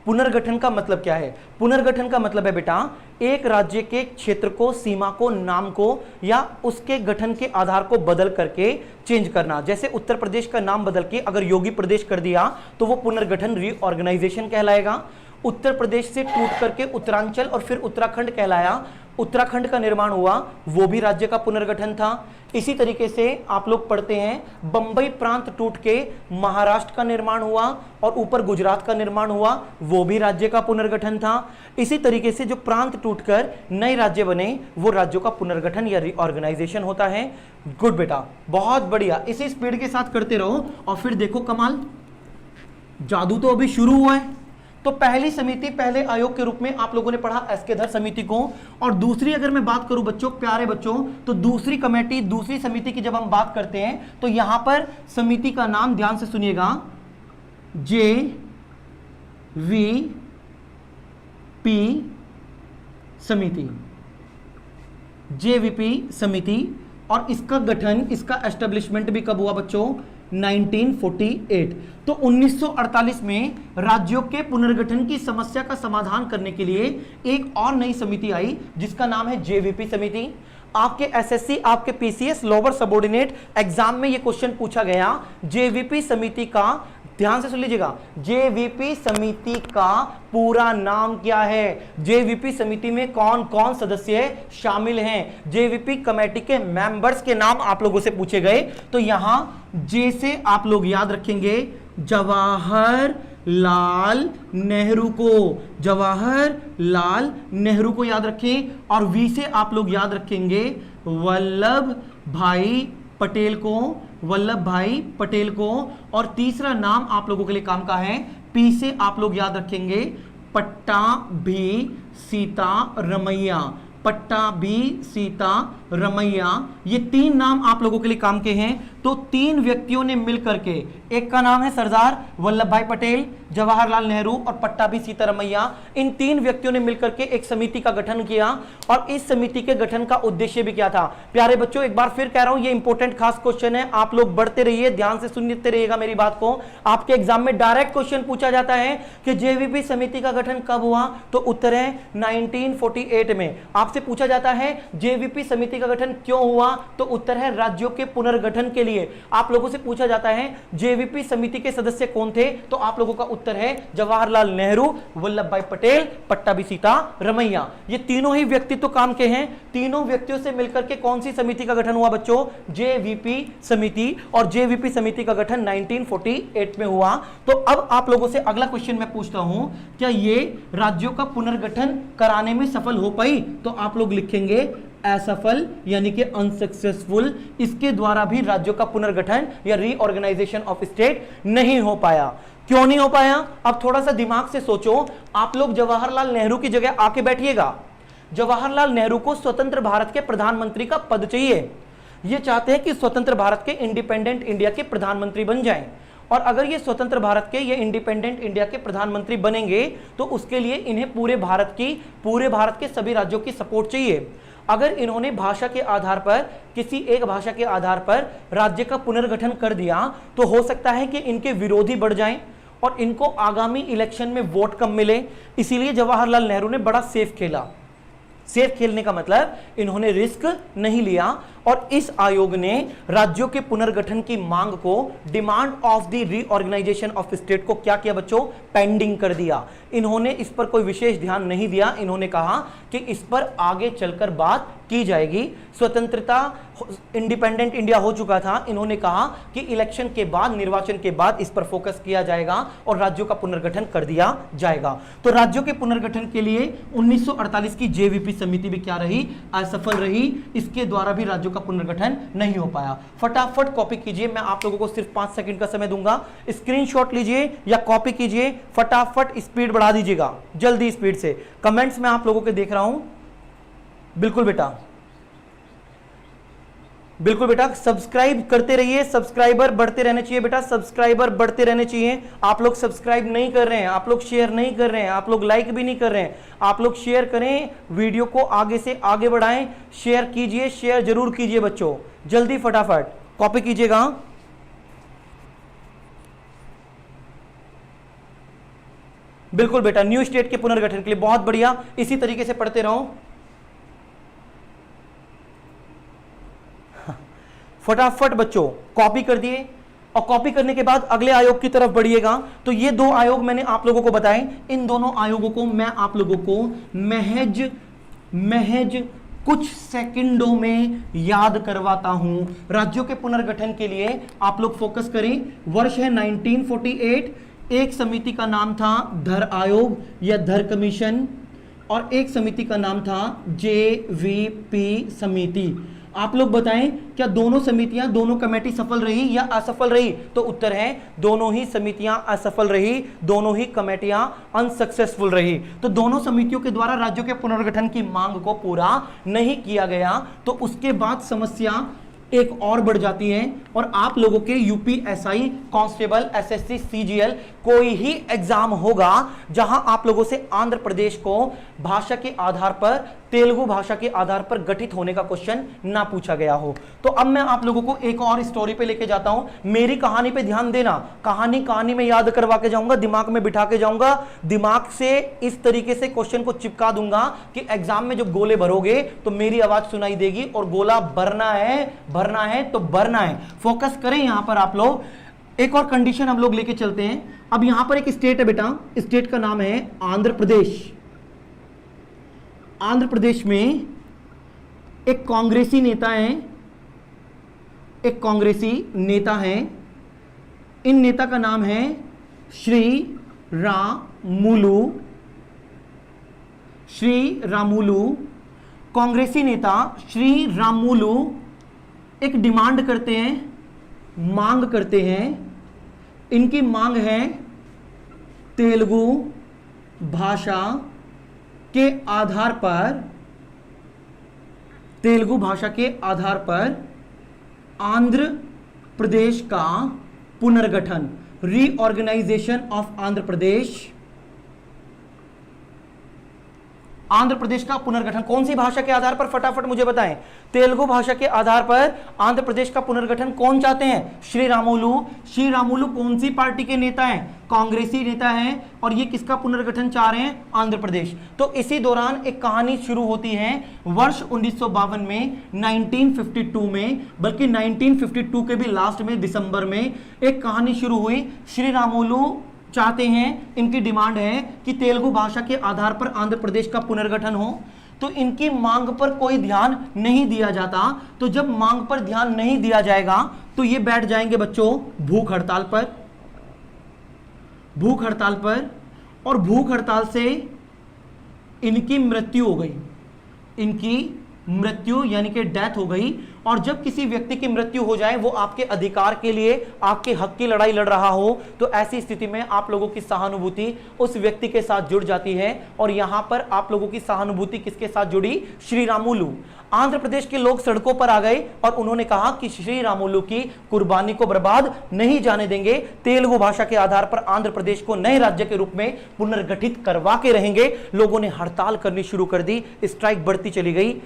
पुनर्गठन का मतलब क्या है? पुनर्गठन का मतलब है बेटा एक राज्य के क्षेत्र को, सीमा को, नाम को या उसके गठन के आधार को बदल करके चेंज करना। जैसे उत्तर प्रदेश का नाम बदल के अगर योगी प्रदेश कर दिया तो वो पुनर्गठन, रीऑर्गेनाइजेशन कहलाएगा। उत्तर प्रदेश से टूट करके उत्तरांचल और फिर उत्तराखंड कहलाया, उत्तराखंड का निर्माण हुआ, वो भी राज्य का पुनर्गठन था। इसी तरीके से आप लोग पढ़ते हैं बंबई प्रांत टूट के महाराष्ट्र का निर्माण हुआ और ऊपर गुजरात का निर्माण हुआ, वो भी राज्य का पुनर्गठन था। इसी तरीके से जो प्रांत टूटकर नए राज्य बने वो राज्यों का पुनर्गठन या रीऑर्गेनाइजेशन होता है। गुड बेटा, बहुत बढ़िया, इसी स्पीड के साथ करते रहो और फिर देखो कमाल, जादू तो अभी शुरू हुआ है। तो पहली समिति पहले आयोग के रूप में आप लोगों ने पढ़ा एसके धर समिति को, और दूसरी अगर मैं बात करूं बच्चों, प्यारे बच्चों, तो दूसरी कमेटी, दूसरी समिति की जब हम बात करते हैं तो यहां पर समिति का नाम ध्यान से सुनिएगा, JVP समिति, JVP समिति। और इसका गठन, इसका एस्टेब्लिशमेंट भी कब हुआ बच्चों? 1948। तो 1948 में राज्यों के पुनर्गठन की समस्या का समाधान करने के लिए एक और नई समिति आई जिसका नाम है जेवीपी समिति। आपके एसएससी, आपके पीसीएस लोअर सबऑर्डिनेट एग्जाम में यह क्वेश्चन पूछा गया, जेवीपी समिति का, ध्यान से सुन लीजिएगा, जेवीपी समिति का पूरा नाम क्या है, जेवीपी समिति में कौन कौन सदस्य शामिल हैं, जेवीपी कमेटी के मेंबर्स के नाम आप लोगों से पूछे गए। तो यहां जे से आप लोग याद रखेंगे जवाहरलाल नेहरू को, जवाहरलाल नेहरू को याद रखें, और वी से आप लोग याद रखेंगे वल्लभ भाई पटेल को, वल्लभ भाई पटेल को। और तीसरा नाम आप लोगों के लिए काम का है, पी से आप लोग याद रखेंगे पट्टाभी सीतारमैया, पट्टाभी सीतारमैया। ये तीन नाम आप लोगों के लिए काम के हैं। तो तीन व्यक्तियों ने मिलकर के, एक का नाम है सरदार वल्लभ भाई पटेल, जवाहरलाल नेहरू और पट्टाभी सीतारमैया। इन तीन व्यक्तियों ने मिलकर के एक समिति का गठन किया, और इस समिति के गठन का उद्देश्य भी क्या था? प्यारे बच्चों, एक बार फिर कह रहा हूं, ये इंपॉर्टेंट खास क्वेश्चन है, आप लोग बढ़ते रहिए, ध्यान से सुनते रहिएगा मेरी बात को। आपके एग्जाम में डायरेक्ट क्वेश्चन पूछा जाता है कि जेवीपी समिति का गठन कब हुआ, तो उत्तर है 1948 में। आपसे पूछा जाता है जेवीपी समिति का गठन क्यों हुआ, तो उत्तर है राज्यों के पुनर्गठन के लिए। आप लोगों से पूछा जाता है जेवीपी समिति के सदस्य कौन थे, तो आप लोगों का उत्तर है जवाहरलाल नेहरू, वल्लभ भाई पटेल, पट्टाभी सीतारमैया। ये तीनों ही व्यक्तित्व काम के हैं। तीनों व्यक्तियों से मिलकर के कौन सी समिति का गठन हुआ बच्चों? जेवीपी समिति। और जेवीपी समिति का गठन 1948 में हुआ। तो अब आप लोगों से अगला क्वेश्चन मैं पूछता हूं, क्या ये राज्यों का पुनर्गठन कराने में सफल हो पाई? तो आप लोग लिखेंगे असफल, यानी कि अनसक्सेसफुल। इसके द्वारा भी राज्यों का पुनर्गठन या रीऑर्गेनाइजेशन ऑफ स्टेट नहीं हो पाया। क्यों नहीं हो पाया? अब थोड़ा सा दिमाग से सोचो। आप लोग जवाहरलाल नेहरू की जगह आके बैठिएगा। जवाहरलाल नेहरू को स्वतंत्र भारत के प्रधानमंत्री का पद चाहिए। ये चाहते हैं कि स्वतंत्र भारत के, इंडिपेंडेंट इंडिया के प्रधानमंत्री बन जाएं। और अगर ये स्वतंत्र भारत के, ये इंडिपेंडेंट इंडिया के प्रधानमंत्री बनेंगे तो उसके लिए इन्हें पूरे भारत के सभी राज्यों की सपोर्ट चाहिए। अगर इन्होंने भाषा के आधार पर, किसी एक भाषा के आधार पर राज्य का पुनर्गठन कर दिया तो हो सकता है कि इनके विरोधी बढ़ जाएं और इनको आगामी इलेक्शन में वोट कम मिले। इसीलिए जवाहरलाल नेहरू ने बड़ा सेफ खेला। सेफ खेलने का मतलब इन्होंने रिस्क नहीं लिया, और इस आयोग ने राज्यों के पुनर्गठन की मांग को, demand of the reorganisation of state को क्या किया बच्चों? पेंडिंग कर दिया। इन्होंने इस पर कोई विशेष ध्यान नहीं दिया। इन्होंने कहा कि इस पर आगे चलकर बात की जाएगी। स्वतंत्रता, इंडिपेंडेंट इंडिया हो चुका था। इन्होंने कहा कि इलेक्शन के बाद, निर्वाचन के बाद इस पर फोकस किया जाएगा और राज्यों का पुनर्गठन कर दिया जाएगा। तो राज्यों के पुनर्गठन के लिए 1948 की जेवीपी समिति भी क्या रही? असफल रही। इसके द्वारा भी राज्यों का पुनर्गठन नहीं हो पाया। फटाफट कॉपी कीजिए, मैं आप लोगों को सिर्फ 5 सेकंड का समय दूंगा। स्क्रीनशॉट लीजिए या कॉपी कीजिए, फटाफट स्पीड बढ़ा दीजिएगा, जल्दी स्पीड से। कमेंट्स में आप लोगों के देख रहा हूं। बिल्कुल बेटा, बिल्कुल बेटा, सब्सक्राइब करते रहिए। सब्सक्राइबर बढ़ते रहने चाहिए बेटा, सब्सक्राइबर बढ़ते रहने चाहिए। आप लोग सब्सक्राइब नहीं कर रहे हैं, आप लोग शेयर नहीं कर रहे हैं, आप लोग लाइक भी नहीं कर रहे हैं। आप लोग शेयर करें, वीडियो को आगे से आगे बढ़ाएं। शेयर कीजिए, शेयर जरूर कीजिए बच्चों, जल्दी फटाफट कॉपी कीजिएगा। बिल्कुल बेटा, न्यू स्टेट के पुनर्गठन के लिए बहुत बढ़िया, इसी तरीके से पढ़ते रहो। फटाफट बच्चों कॉपी कर दिए। और कॉपी करने के बाद अगले आयोग की तरफ बढ़िएगा। तो ये दो आयोग मैंने आप लोगों को बताए, इन दोनों आयोगों को मैं आप लोगों को महज कुछ सेकंडों में याद करवाता हूं। राज्यों के पुनर्गठन के लिए आप लोग फोकस करें। वर्ष है 1948, एक समिति का नाम था धर आयोग या धर कमीशन, और एक समिति का नाम था जेवीपी समिति। आप लोग बताएं, क्या दोनों समितियां, दोनों कमेटी सफल रही या असफल रही? तो उत्तर है दोनों ही समितियां असफल रही, दोनों ही कमेटियां अनसक्सेसफुल रही। तो दोनों समितियों के द्वारा राज्यों के पुनर्गठन की मांग को पूरा नहीं किया गया। तो उसके बाद समस्या एक और बढ़ जाती है, और आप लोगों के यूपीएसआई, कांस्टेबल, एसएससी, सीजीएल कोई ही एग्जाम होगा जहां आप लोगों से आंध्र प्रदेश को भाषा के आधार पर, तेलुगु भाषा के आधार पर गठित होने का क्वेश्चन ना पूछा गया हो। तो अब मैं आप लोगों को एक और स्टोरी पे लेके जाता हूं। मेरी कहानी पे ध्यान देना, कहानी में याद करवा के जाऊंगा, दिमाग में बिठा के जाऊंगा, दिमाग से इस तरीके से क्वेश्चन को चिपका दूंगा कि एग्जाम में जब गोले भरोगे तो मेरी आवाज सुनाई देगी, और गोला भरना है तो भरना है। फोकस करें यहां पर आप लोग। एक और कंडीशन हम लोग लेके चलते हैं। अब यहां पर एक स्टेट है बेटा, स्टेट का नाम है आंध्र प्रदेश। आंध्र प्रदेश में एक कांग्रेसी नेता है, इन नेता का नाम है श्री रामुलु। कांग्रेसी नेता श्री रामुलु एक डिमांड करते हैं, मांग करते हैं। इनकी मांग है तेलुगु भाषा के आधार पर आंध्र प्रदेश का पुनर्गठन, रीऑर्गेनाइजेशन ऑफ आंध्र प्रदेश। आंध्र प्रदेश का पुनर्गठन कौन सी भाषा के आधार पर? फटाफट मुझे बताएं। तेलुगु भाषा के आधार पर आंध्र प्रदेश का पुनर्गठन कौन चाहते हैं? श्री रामुलु कौन सी पार्टी के नेता हैं? कांग्रेसी नेता हैं, और ये किसका पुनर्गठन चाह रहे हैं? आंध्र प्रदेश। तो इसी दौरान एक कहानी शुरू होती है वर्ष 1952 में, 1952 में, बल्कि 1952 के भी लास्ट में, दिसंबर में एक कहानी शुरू हुई। श्री रामुलु चाहते हैं, इनकी डिमांड है कि तेलुगु भाषा के आधार पर आंध्र प्रदेश का पुनर्गठन हो। तो इनकी मांग पर कोई ध्यान नहीं दिया जाता। तो जब मांग पर ध्यान नहीं दिया जाएगा तो ये बैठ जाएंगे बच्चों भूख हड़ताल पर, और भूख हड़ताल से इनकी मृत्यु हो गई। इनकी मृत्यु यानी कि डेथ हो गई। और जब किसी व्यक्ति की मृत्यु हो जाए, वो आपके अधिकार के लिए, आपके हक की लड़ाई लड़ रहा हो, तो ऐसी स्थिति में आप लोगों की सहानुभूति उस व्यक्ति के साथ जुड़ जाती है। और यहां पर आप लोगों की सहानुभूति किसके साथ जुड़ी? श्री रामुलु। आंध्र प्रदेश के लोग सड़कों पर आ गए और उन्होंने कहा कि श्री रामुलु की कुर्बानी को बर्बाद नहीं जाने देंगे, तेलुगु भाषा के आधार पर आंध्र प्रदेश को नए राज्य के रूप में पुनर्गठित करवा के रहेंगे। लोगों ने हड़ताल करनी शुरू कर दी, स्ट्राइक बढ़ती चली गई।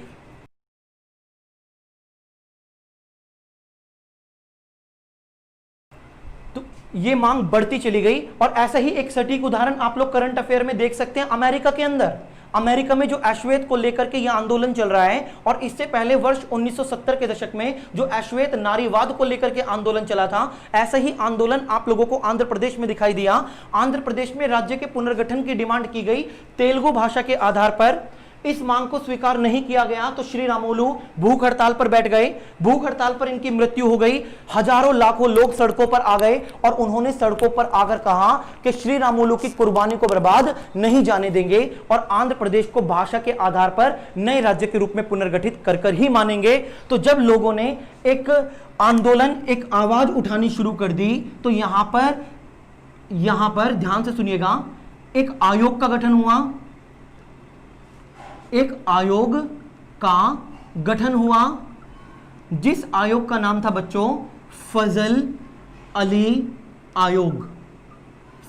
ये मांग बढ़ती चली गई। और ऐसा ही एक सटीक उदाहरण आप लोग करंट अफेयर में देख सकते हैं अमेरिका के अंदर। अमेरिका में जो अश्वेत को लेकर के यह आंदोलन चल रहा है, और इससे पहले वर्ष 1970 के दशक में जो अश्वेत नारीवाद को लेकर के आंदोलन चला था, ऐसा ही आंदोलन आप लोगों को आंध्र प्रदेश में दिखाई दिया। आंध्र प्रदेश में राज्य के पुनर्गठन की डिमांड की गई तेलुगु भाषा के आधार पर। इस मांग को स्वीकार नहीं किया गया तो श्री रामुलु भूख हड़ताल पर बैठ गए। भूख हड़ताल पर इनकी मृत्यु हो गई। हजारों लाखों लोग सड़कों पर आ गए और उन्होंने सड़कों पर आकर कहा कि श्री रामुलु की कुर्बानी को बर्बाद नहीं जाने देंगे और आंध्र प्रदेश को भाषा के आधार पर नए राज्य के रूप में पुनर्गठित कर ही मानेंगे। तो जब लोगों ने एक आंदोलन, एक आवाज उठानी शुरू कर दी, तो यहां पर ध्यान से सुनिएगा, एक आयोग का गठन हुआ। एक आयोग का गठन हुआ जिस आयोग का नाम था बच्चों फजल अली आयोग।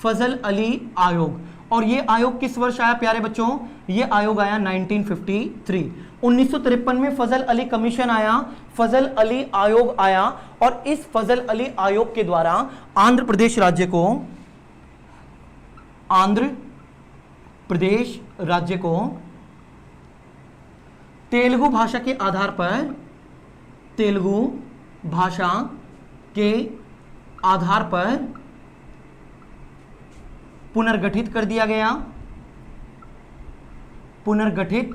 फजल अली आयोग। और यह आयोग किस वर्ष आया प्यारे बच्चों? यह आयोग आया 1953। 1953 में फजल अली कमीशन आया, फजल अली आयोग आया। और इस फजल अली आयोग के द्वारा आंध्र प्रदेश राज्य को तेलुगु भाषा के आधार पर, तेलुगु भाषा के आधार पर पुनर्गठित कर दिया गया, पुनर्गठित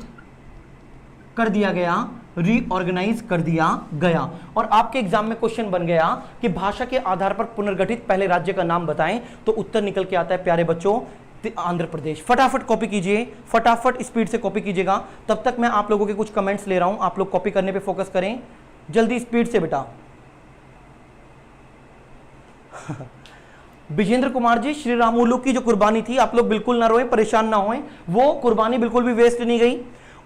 कर दिया गया, रीऑर्गेनाइज कर दिया गया। और आपके एग्जाम में क्वेश्चन बन गया कि भाषा के आधार पर पुनर्गठित पहले राज्य का नाम बताएं, तो उत्तर निकल के आता है प्यारे बच्चों आंध्र प्रदेश। फटाफट कॉपी कीजिए, फटाफट स्पीड से कॉपी कीजिएगा। तब तक मैं आप लोगों के कुछ कमेंट्स ले रहा हूं, आप लोग कॉपी करने पे फोकस करें, जल्दी स्पीड से बेटा। विजेंद्र कुमार जी, श्री रामुलु की जो कुर्बानी थी, आप लोग बिल्कुल ना रोए, परेशान ना होएं, वो कुर्बानी बिल्कुल भी वेस्ट नहीं गई।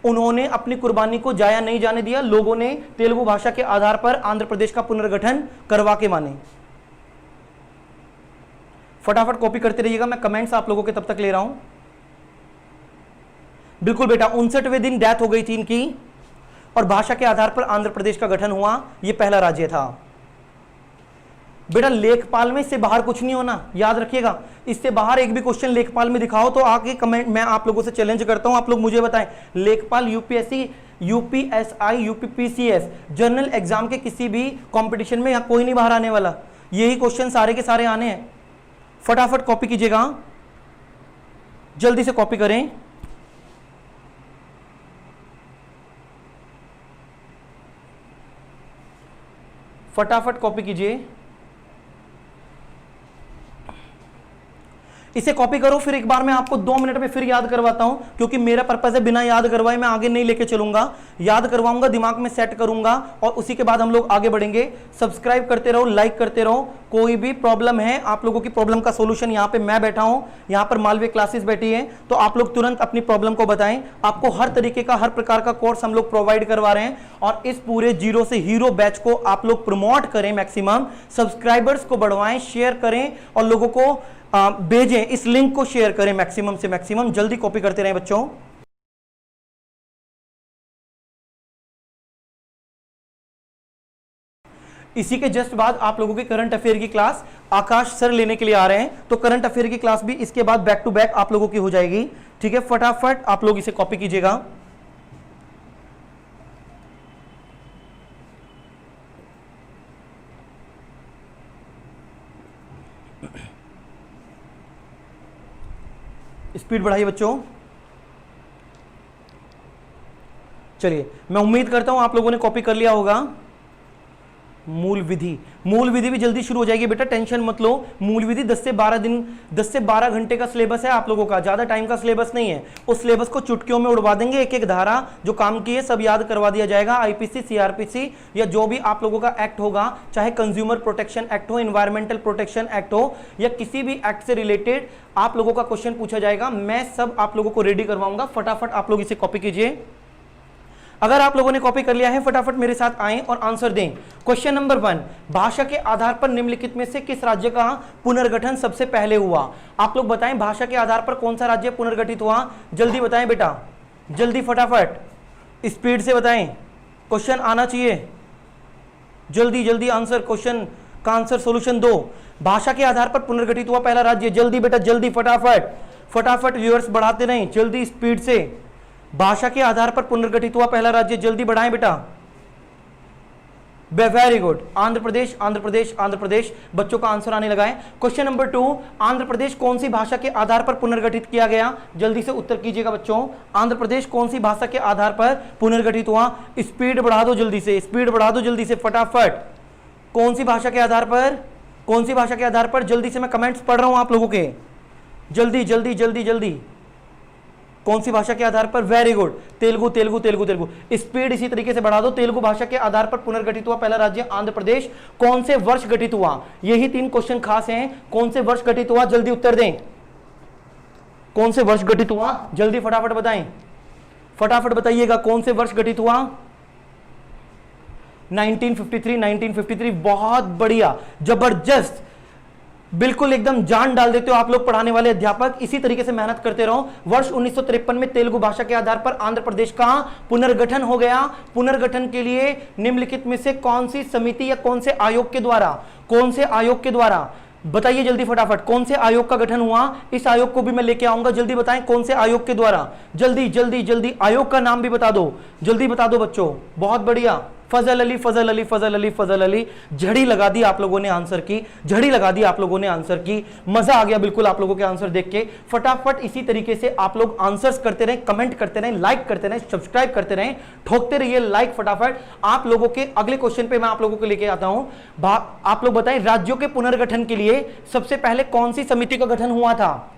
उन्होंने अपनी कुर्बानी को जाया नहीं जाने दिया। लोगों ने तेलुगु भाषा के आधार पर आंध्र प्रदेश का पुनर्गठन करवा के माने। फटाफट कॉपी करते रहिएगा, मैं कमेंट्स आप लोगों के तब तक ले रहा हूं। बिल्कुल बेटा, 59वें दिन डेथ हो गई थी इनकी और भाषा के आधार पर आंध्र प्रदेश का गठन हुआ, यह पहला राज्य था। बेटा लेखपाल में इससे बाहर कुछ नहीं होना, याद रखिएगा। इससे बाहर एक भी क्वेश्चन लेखपाल में दिखाओ तो आके कमेंट, मैं आप लोगों से चैलेंज करता हूं, आप लोग मुझे बताएं। लेखपाल, UPSC, UPSI, UPPCS, general exam के किसी भी कंपटीशन में यहां कोई नहीं बाहर आने वाला। यही क्वेश्चन सारे के सारे आने हैं। फटाफट कॉपी कीजिएगा, जल्दी से कॉपी करें। फटाफट कॉपी कीजिए, इसे कॉपी करो। फिर एक बार मैं आपको 2 मिनट में फिर याद करवाता हूं, क्योंकि मेरा पर्पस है बिना याद करवाए मैं आगे नहीं लेके चलूंगा। याद करवाऊंगा, दिमाग में सेट करूंगा और उसी के बाद हम लोग आगे बढ़ेंगे। सब्सक्राइब करते रहो, लाइक करते रहो। कोई भी प्रॉब्लम है, आप लोगों की प्रॉब्लम का सोल्यूशन यहाँ पे मैं बैठा हूं, यहाँ पर मालवीय क्लासेस बैठी है, तो आप लोग तुरंत अपनी प्रॉब्लम को बताएं। आपको हर तरीके का, हर प्रकार का कोर्स हम लोग प्रोवाइड करवा रहे हैं और इस पूरे जीरो से हीरो बैच को आप लोग प्रमोट करें, मैक्सिमम सब्सक्राइबर्स को बढ़वाएं, शेयर करें और लोगों को भेजें, इस लिंक को शेयर करें मैक्सिमम से मैक्सिमम। जल्दी कॉपी करते रहें बच्चों। इसी के जस्ट बाद आप लोगों की करंट अफेयर की क्लास आकाश सर लेने के लिए आ रहे हैं, तो करंट अफेयर की क्लास भी इसके बाद बैक टू बैक आप लोगों की हो जाएगी। ठीक है, फटाफट आप लोग इसे कॉपी कीजिएगा। स्पीड बढ़ाइए बच्चों। चलिए, मैं उम्मीद करता हूं आप लोगों ने कॉपी कर लिया होगा। मूल विधि, मूल विधि भी जल्दी शुरू हो जाएगी बेटा, टेंशन मत लो। मूल विधि 10 से 12 दिन, 10 से 12 घंटे का सिलेबस है आप लोगों का, ज्यादा टाइम का सिलेबस नहीं है। उस सिलेबस को चुटकियों में उड़वा देंगे, एक एक धारा जो काम की है सब याद करवा दिया जाएगा। आईपीसी, सीआरपीसी या जो भी आप लोगों का एक्ट होगा, चाहे कंज्यूमर प्रोटेक्शन एक्ट हो, एनवायरमेंटल प्रोटेक्शन एक्ट हो या किसी भी एक्ट से रिलेटेड आप लोगों का क्वेश्चन पूछा जाएगा, मैं सब आप लोगों को रेडी करवाऊंगा। फटाफट आप लोग इसे कॉपी कीजिए। अगर आप लोगों ने कॉपी कर लिया है, फटाफट मेरे साथ आएं और आंसर दें। क्वेश्चन नंबर 1, भाषा के आधार पर निम्नलिखित में से किस राज्य का पुनर्गठन सबसे पहले हुआ? आप लोग बताएं, भाषा के आधार पर कौन सा राज्य पुनर्गठित हुआ? जल्दी बताएं बेटा, जल्दी फटाफट स्पीड से बताएं, क्वेश्चन आना चाहिए। जल्दी जल्दी आंसर, क्वेश्चन का आंसर सॉल्यूशन दो। भाषा के आधार पर पुनर्गठित हुआ पहला राज्य, जल्दी बेटा जल्दी, फटाफट फटाफट, व्यूअर्स बढ़ाते नहीं, जल्दी स्पीड से। भाषा के आधार पर पुनर्गठित हुआ पहला राज्य, जल्दी बढ़ाएं बेटा। Very good, Andhra Pradesh, Andhra Pradesh, Andhra Pradesh. बच्चों का आंसर आने लगा है। क्वेश्चन नंबर 2, आंध्र प्रदेश कौन सी भाषा के आधार पर पुनर्गठित किया गया? जल्दी से उत्तर कीजिएगा बच्चों। आंध्र प्रदेश कौन सी भाषा के आधार पर पुनर्गठित हुआ? स्पीड बढ़ा दो जल्दी से, स्पीड बढ़ा दो जल्दी से, फटाफट। कौन सी भाषा के आधार पर, कौन सी भाषा के आधार पर? जल्दी से, मैं कमेंट्स पढ़ रहा हूं आप लोगों के, जल्दी जल्दी जल्दी जल्दी। कौन सी भाषा के आधार पर? Very good, Telugu Telugu Telugu Telugu. Speed इसी तरीके से बढ़ा दो। तेलुगु भाषा के आधार पर पुनर्गठित हुआ पहला राज्य आंध्र प्रदेश। कौन से वर्ष गठित हुआ? यही 3 क्वेश्चन खास हैं। कौन से वर्ष गठित हुआ? जल्दी उत्तर दें। कौन से वर्ष गठित हुआ? जल्दी फटाफट बताएं, फटाफट बताइएगा, कौन से वर्ष गठित हुआ? 1953, 1953। बहुत बढ़िया, जबरदस्त, बिल्कुल एकदम जान डाल देते हो आप लोग पढ़ाने वाले अध्यापक। इसी तरीके से मेहनत करते रहो। वर्ष 1953 में तेलुगु भाषा के आधार पर आंध्र प्रदेश का पुनर्गठन हो गया। पुनर्गठन के लिए निम्नलिखित में से कौन सी समिति या कौन से आयोग के द्वारा, कौन से आयोग के द्वारा? बताइए जल्दी फटाफट, कौन से आयोग का गठन हुआ? इस आयोग को भी मैं लेके आऊंगा, जल्दी बताएं कौन से आयोग के द्वारा। जल्दी जल्दी जल्दी, आयोग का नाम भी बता दो, जल्दी बता दो बच्चों। बहुत बढ़िया, फजल अली फजल अली फजल अली फजल अली। झड़ी लगा दी आप लोगों ने आंसर की, झड़ी लगा दी आप लोगों ने आंसर की। मजा आ गया बिल्कुल आप लोगों के आंसर देख के। फटाफट इसी तरीके से आप लोग आंसर्स करते रहें, कमेंट करते रहें, लाइक करते रहें, सब्सक्राइब करते रहें, ठोकते रहिए लाइक फटाफट। आप लोगों के अगले क्वेश्चन पे मैं आप लोगों को लेके आता हूं। आप लोग बताएं राज्यों के पुनर्गठन के लिए सबसे पहले कौन सी समिति का गठन हुआ था?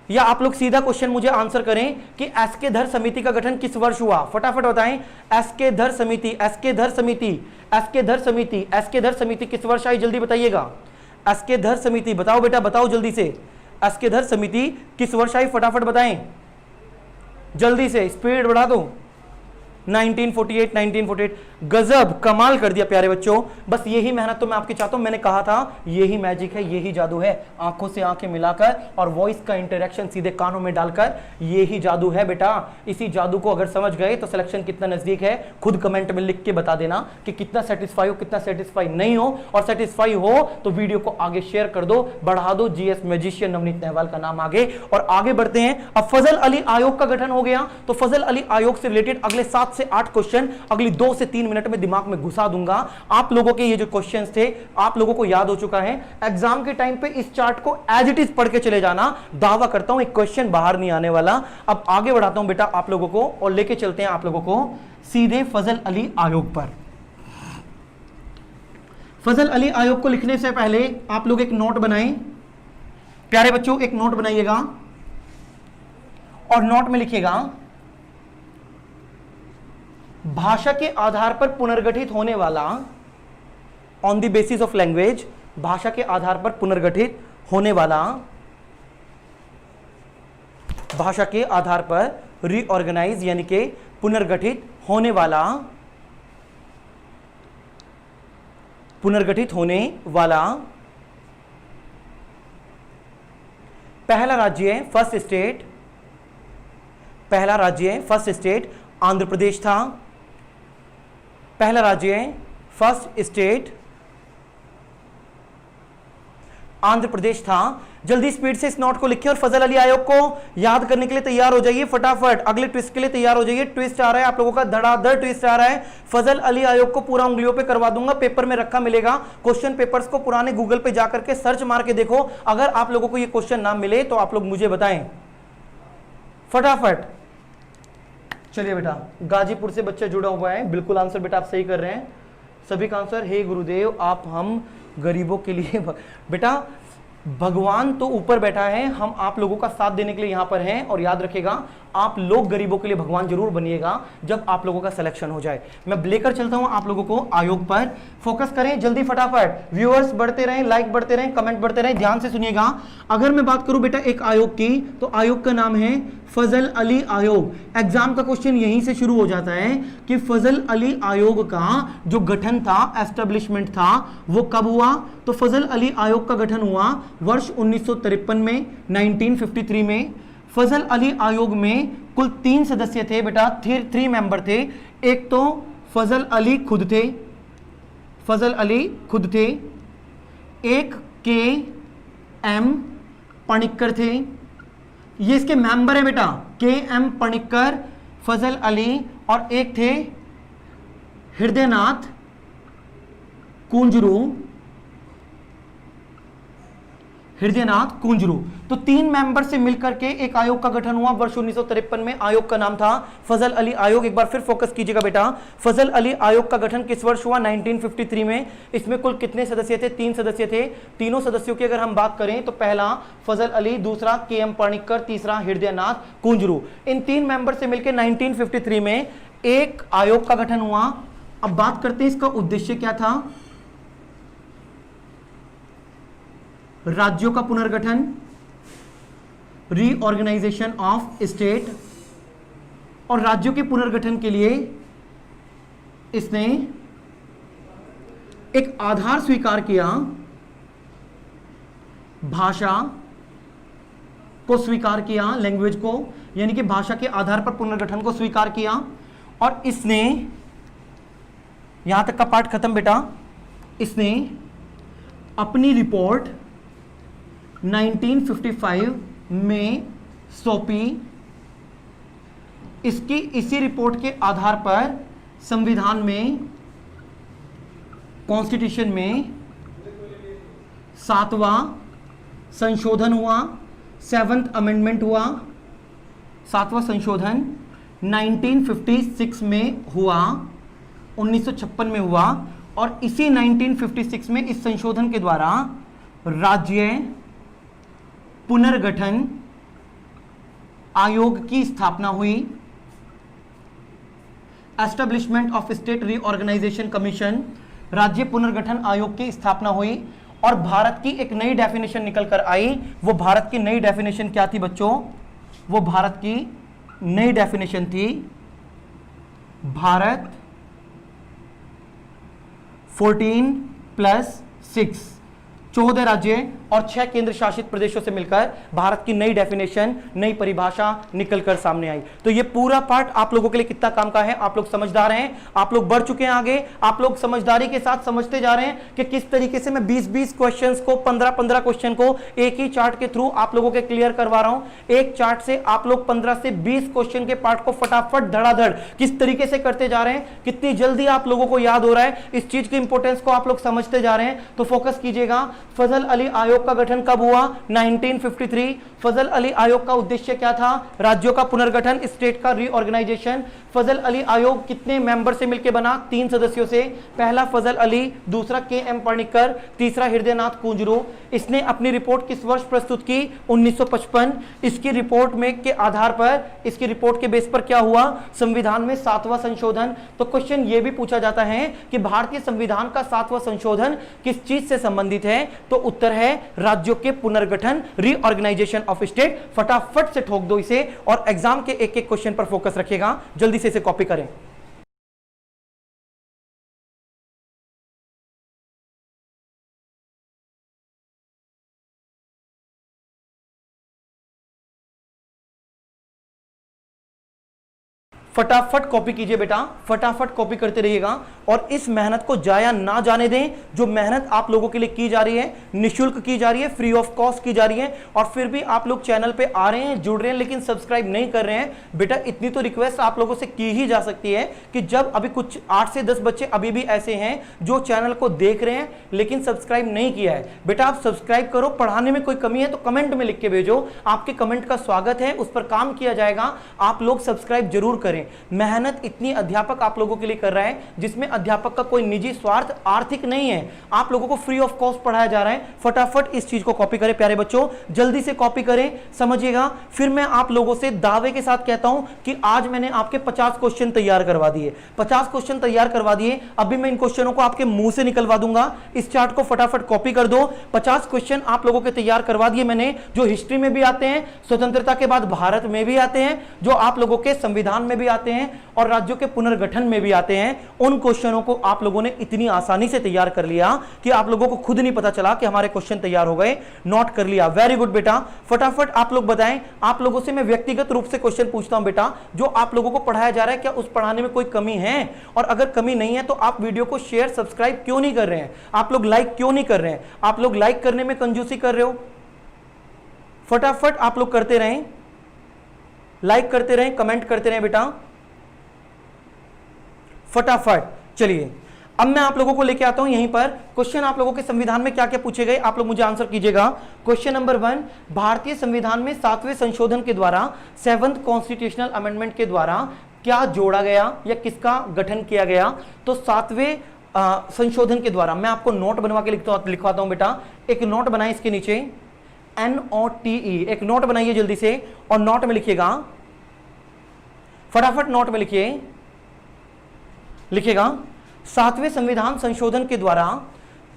या आप लोग सीधा क्वेश्चन मुझे आंसर करें कि एसके धर समिति का गठन किस वर्ष हुआ? फटाफट बताएं। एसके धर समिति, एसके धर समिति, एसके धर समिति, एसके धर समिति किस वर्ष आई? जल्दी बताइएगा। एसके धर समिति बताओ बेटा, बताओ जल्दी से। एसके धर समिति किस वर्ष आई? फटाफट बताएं जल्दी से, स्पीड बढ़ा दो। 1948, 1948। गजब, कमाल कर दिया प्यारे बच्चों। बस यही मेहनत तो मैं आपकी चाहता हूं। मैंने कहा था यही मैजिक है, यही जादू है, आंखों से आंखें मिलाकर और वॉइस का इंटरेक्शन सीधे कानों में डालकर, यही जादू है बेटा। इसी जादू को अगर समझ गए तो सिलेक्शन कितना नजदीक है खुद कमेंट में लिख के बता देना कि कितना सेटिस्फाई हो, कितना सेटिस्फाई नहीं हो। और सेटिस्फाई हो तो वीडियो को आगे शेयर कर दो, बढ़ा दो, जीएस मैजिशियन नवनीत नेहवाल का नाम आगे। और आगे बढ़ते हैं। अब फजल अली आयोग का गठन हो गया तो फजल अली आयोग से रिलेटेड अगले 7 से 8 क्वेश्चन अगली 2 से 3 मिनट में दिमाग में घुसा दूंगा। आप लोगों के ये जो क्वेश्चंस थे आप लोगों को याद हो चुका है। एग्जाम के टाइम पे इस चार्ट को एज इट इज पढ़ के चले जाना। दावा करता हूं एक क्वेश्चन बाहर नहीं आने वाला। अब आगे बढ़ाता हूं बेटा आप लोगों को और लेके चलते हैं आप लोगों को सीधे फजल अली आयोग पर। फजल अली आयोग को लिखने से पहले आप लोग एक नोट बनाएं। प्यारे बच्चों एक नोट बनाइएगा और नोट में लिखिएगा भाषा के आधार पर पुनर्गठित होने वाला, on the basis of language, भाषा के आधार पर पुनर्गठित होने वाला, भाषा के आधार पर रीऑर्गेनाइज यानी कि पुनर्गठित होने वाला, पुनर्गठित होने वाला पहला राज्य, फर्स्ट स्टेट, पहला राज्य फर्स्ट स्टेट आंध्र प्रदेश था। पहला राज्य फर्स्ट स्टेट आंध्र प्रदेश था। जल्दी स्पीड से इस नोट को लिखिए और फजल अली आयोग को याद करने के लिए तैयार हो जाइए फटाफट। अगले ट्विस्ट के लिए तैयार हो जाइए। ट्विस्ट आ रहा है आप लोगों का, धड़ाधड़ ट्विस्ट आ रहा है। फजल अली आयोग को पूरा उंगलियों पे करवा दूंगा, पेपर में रखा मिलेगा। क्वेश्चन पेपर्स को पुराने गूगल पे जाकर के सर्च मार के देखो। अगर आप लोगों को ये क्वेश्चन ना मिले तो आप लोग मुझे बताएं फटाफट। चलिए बेटा, गाजीपुर से बच्चा जुड़ा हुआ है, बिल्कुल आंसर बेटा आप सही कर रहे हैं। सभी का आंसर, हे गुरुदेव आप हम गरीबों के लिए बेटा भगवान तो ऊपर बैठा है, हम आप लोगों का साथ देने के लिए यहां पर हैं। और याद रखिएगा आप लोग गरीबों के लिए भगवान जरूर बनिएगा जब आप लोगों का सिलेक्शन हो जाए। मैं लेकर चलता हूं आप लोगों को आयोग पर। फोकस करें जल्दी फटाफट। व्यूअर्स बढ़ते रहें, लाइक बढ़ते रहें, कमेंट बढ़ते रहें। ध्यान से सुनिएगा। अगर मैं बात करूं बेटा एक आयोग की तो आयोग का नाम है फजल अली आयोग। एग्जाम का क्वेश्चन यहीं से शुरू हो जाता है कि फजल अली आयोग का जो गठन था, एस्टेब्लिशमेंट था, वो कब हुआ? तो फजल अली आयोग का गठन हुआ वर्ष 1953 में, 1953 में। फजल अली आयोग में कुल 3 सदस्य थे बेटा, 3 मेंबर थे। एक तो फजल अली खुद थे, फजल अली खुद थे। एक के एम पणिक्कर थे, ये इसके मेंबर है बेटा, के एम पणिक्कर, फजल अली। और एक थे हृदयनाथ कुंजरू, हृदयनाथ कुंजरू। तो 3 मेंबर से मिलकर के एक आयोग का गठन हुआ वर्ष 1953 में। आयोग का नाम था फजल अली आयोग। एक बार फिर फोकस कीजिएगा बेटा, फजल अली आयोग का गठन किस वर्ष हुआ? 1953 में। इसमें कुल कितने सदस्य थे? 3 सदस्य थे। तीनों सदस्यों की अगर हम बात करें तो पहला फजल अली, दूसरा के एम पणिक्कर, तीसरा हृदयनाथ कुंजरू। इन 3 मेंबर से मिलकर 1953 में एक आयोग का गठन हुआ। अब बात करते हैं इसका उद्देश्य क्या था। राज्यों का पुनर्गठन, रीऑर्गेनाइजेशन ऑफ स्टेट। और राज्यों के पुनर्गठन के लिए इसने एक आधार स्वीकार किया, भाषा को स्वीकार किया, लैंग्वेज को, यानी कि भाषा के आधार पर पुनर्गठन को स्वीकार किया। और इसने, यहां तक का पार्ट खत्म बेटा, इसने अपनी रिपोर्ट 1955 में सौंपी। इसी रिपोर्ट के आधार पर संविधान में कॉन्स्टिट्यूशन में 7वां संशोधन हुआ, 7th अमेंडमेंट हुआ, 7वां संशोधन 1956 में हुआ, 1956 में हुआ। और इसी 1956 में इस संशोधन के द्वारा राज्य पुनर्गठन आयोग की स्थापना हुई, establishment of state reorganisation commission, राज्य पुनर्गठन आयोग की स्थापना हुई। और भारत की एक नई डेफिनेशन निकल कर आई। वो भारत की नई डेफिनेशन क्या थी बच्चों? वो भारत की नई डेफिनेशन थी भारत 14+6, 14 राज्य और 6 केंद्र शासित प्रदेशों से मिलकर भारत की नई डेफिनेशन, नई परिभाषा निकलकर सामने आई। तो ये पूरा पार्ट आप लोगों के लिए कितना काम का है? आप लोग समझदार हैं, आप लोग बढ़ चुके हैं आगे, आप लोग समझदारी के साथ समझते जा रहे हैं कि किस तरीके से मैं 20-20 क्वेश्चंस को, 15-15 क्वेश्चन को एक ही चार्ट के थ्रू आप लोगों के क्लियर करवा रहा हूं। एक चार्ट से आप लोग 15 से 20 क्वेश्चन के पार्ट को फटाफट धड़ाधड़ किस तरीके से करते जा रहे हैं, कितनी जल्दी आप लोगों को याद हो रहा है, इस चीज की इंपॉर्टेंस को आप लोग समझते जा रहे हैं। तो फोकस कीजिएगा। फजल अली आयोग का गठन कब हुआ? 1953। फजल अली आयोग का उद्देश्य क्या था? राज्यों का पुनर्गठन, स्टेट का रीऑर्गेनाइजेशन। फजल अली आयोग कितने मेंबर से मिलकर बना? 3 सदस्यों से। पहला फजल अली, दूसरा के.एम. पणिक्कर, तीसरा हृदयनाथ कुंजरू। इसने अपनी रिपोर्ट किस वर्ष प्रस्तुत की? 1955। इसकी रिपोर्ट में के आधार पर, इसकी रिपोर्ट के बेस पर क्या हुआ? संविधान में 7वां संशोधन। तो क्वेश्चन यह भी पूछा जाता है कि भारतीय संविधान का 7वां संशोधन किस चीज से संबंधित है? तो उत्तर है राज्यों के पुनर्गठन, रीऑर्गेनाइजेशन ऑफ स्टेट। फटाफट से ठोक दो इसे और एग्जाम के एक एक क्वेश्चन पर फोकस रखिएगा। जल्दी से इसे कॉपी करें। फटाफट कॉपी कीजिए बेटा, फटाफट कॉपी करते रहिएगा और इस मेहनत को जाया ना जाने दें। जो मेहनत आप लोगों के लिए की जा रही है, निशुल्क की जा रही है, फ्री ऑफ कॉस्ट की जा रही है, और फिर भी आप लोग चैनल पे आ रहे हैं, जुड़ रहे हैं, लेकिन सब्सक्राइब नहीं कर रहे हैं। बेटा इतनी तो रिक्वेस्ट आप लोगों से की ही जा सकती है कि जब अभी कुछ 8 से 10 बच्चे अभी भी ऐसे हैं जो चैनल को देख रहे हैं लेकिन सब्सक्राइब नहीं किया है, बेटा आप सब्सक्राइब करो। पढ़ाने में कोई कमी है तो कमेंट में लिख के भेजो, आपके कमेंट का स्वागत है, उस पर काम किया जाएगा। आप लोग सब्सक्राइब जरूर करें। मेहनत इतनी अध्यापक आप लोगों के लिए कर रहा है जिसमें अध्यापक का कोई निजी स्वार्थ आर्थिक नहीं है। आप लोगों को फ्री ऑफ कॉस्ट पढ़ाया जा रहा है। फटाफट इस चीज को कॉपी करें प्यारे बच्चों, जल्दी से कॉपी करें, समझिएगा। फिर मैं आप लोगों से दावे के साथ कहता हूं कि आज मैंने आपके 50 क्वेश्चन तैयार करवा दिए, 50 क्वेश्चन तैयार करवा दिए। अभी मैं इन क्वेश्चनों को आपके मुंह से निकलवा दूंगा। इस चार्ट को फटाफट कॉपी कर दो। 50 क्वेश्चन आप लोगों के तैयार करवा दिए मैंने, जो हिस्ट्री में भी आते हैं, स्वतंत्रता के बाद भारत में भी आते हैं, जो आप लोगों के संविधान में भी आते हैं और राज्यों के पुनर्गठन में भी आते हैं। उन क्वेश्चनों को आप लोगों ने इतनी आसानी से तैयार कर लिया कि आप लोगों को खुद नहीं पता चला कि हमारे क्वेश्चन तैयार हो गए। नोट कर लिया, वेरी गुड बेटा। फटाफट आप लोग बताएं, आप लोगों से मैं व्यक्तिगत रूप से क्वेश्चन पूछता हूं बेटा, जो आप लोगों को पढ़ाया जा रहा है क्या उस पढ़ाने में कोई कमी है? और अगर कमी नहीं है तो आप वीडियो को शेयर सब्सक्राइब क्यों नहीं कर रहे हैं? आप लोग लाइक क्यों नहीं कर रहे हैं? आप लोग लाइक करने में कंजूसी कर रहे हो। फटाफट आप लोग करते रहें, लाइक करते रहें, कमेंट करते रहें बेटा, फटाफट। चलिए अब मैं आप लोगों को लेके आता हूं यहीं पर क्वेश्चन। आप लोगों के संविधान में क्या क्या पूछे गए आप लोग मुझे आंसर कीजिएगा। क्वेश्चन नंबर 1, भारतीय संविधान में 7वें संशोधन के द्वारा 7th कॉन्स्टिट्यूशनल अमेंडमेंट के द्वारा क्या जोड़ा गया या किसका गठन किया गया? तो 7वें संशोधन के द्वारा, मैं आपको नोट बनवा के लिखवाता हूं बेटा। एक नोट बनाए इसके नीचे, NOTE, एक नोट बनाइए जल्दी से और नोट में लिखिएगा, फटाफट नोट में लिखिएगा 7वें संविधान संशोधन के द्वारा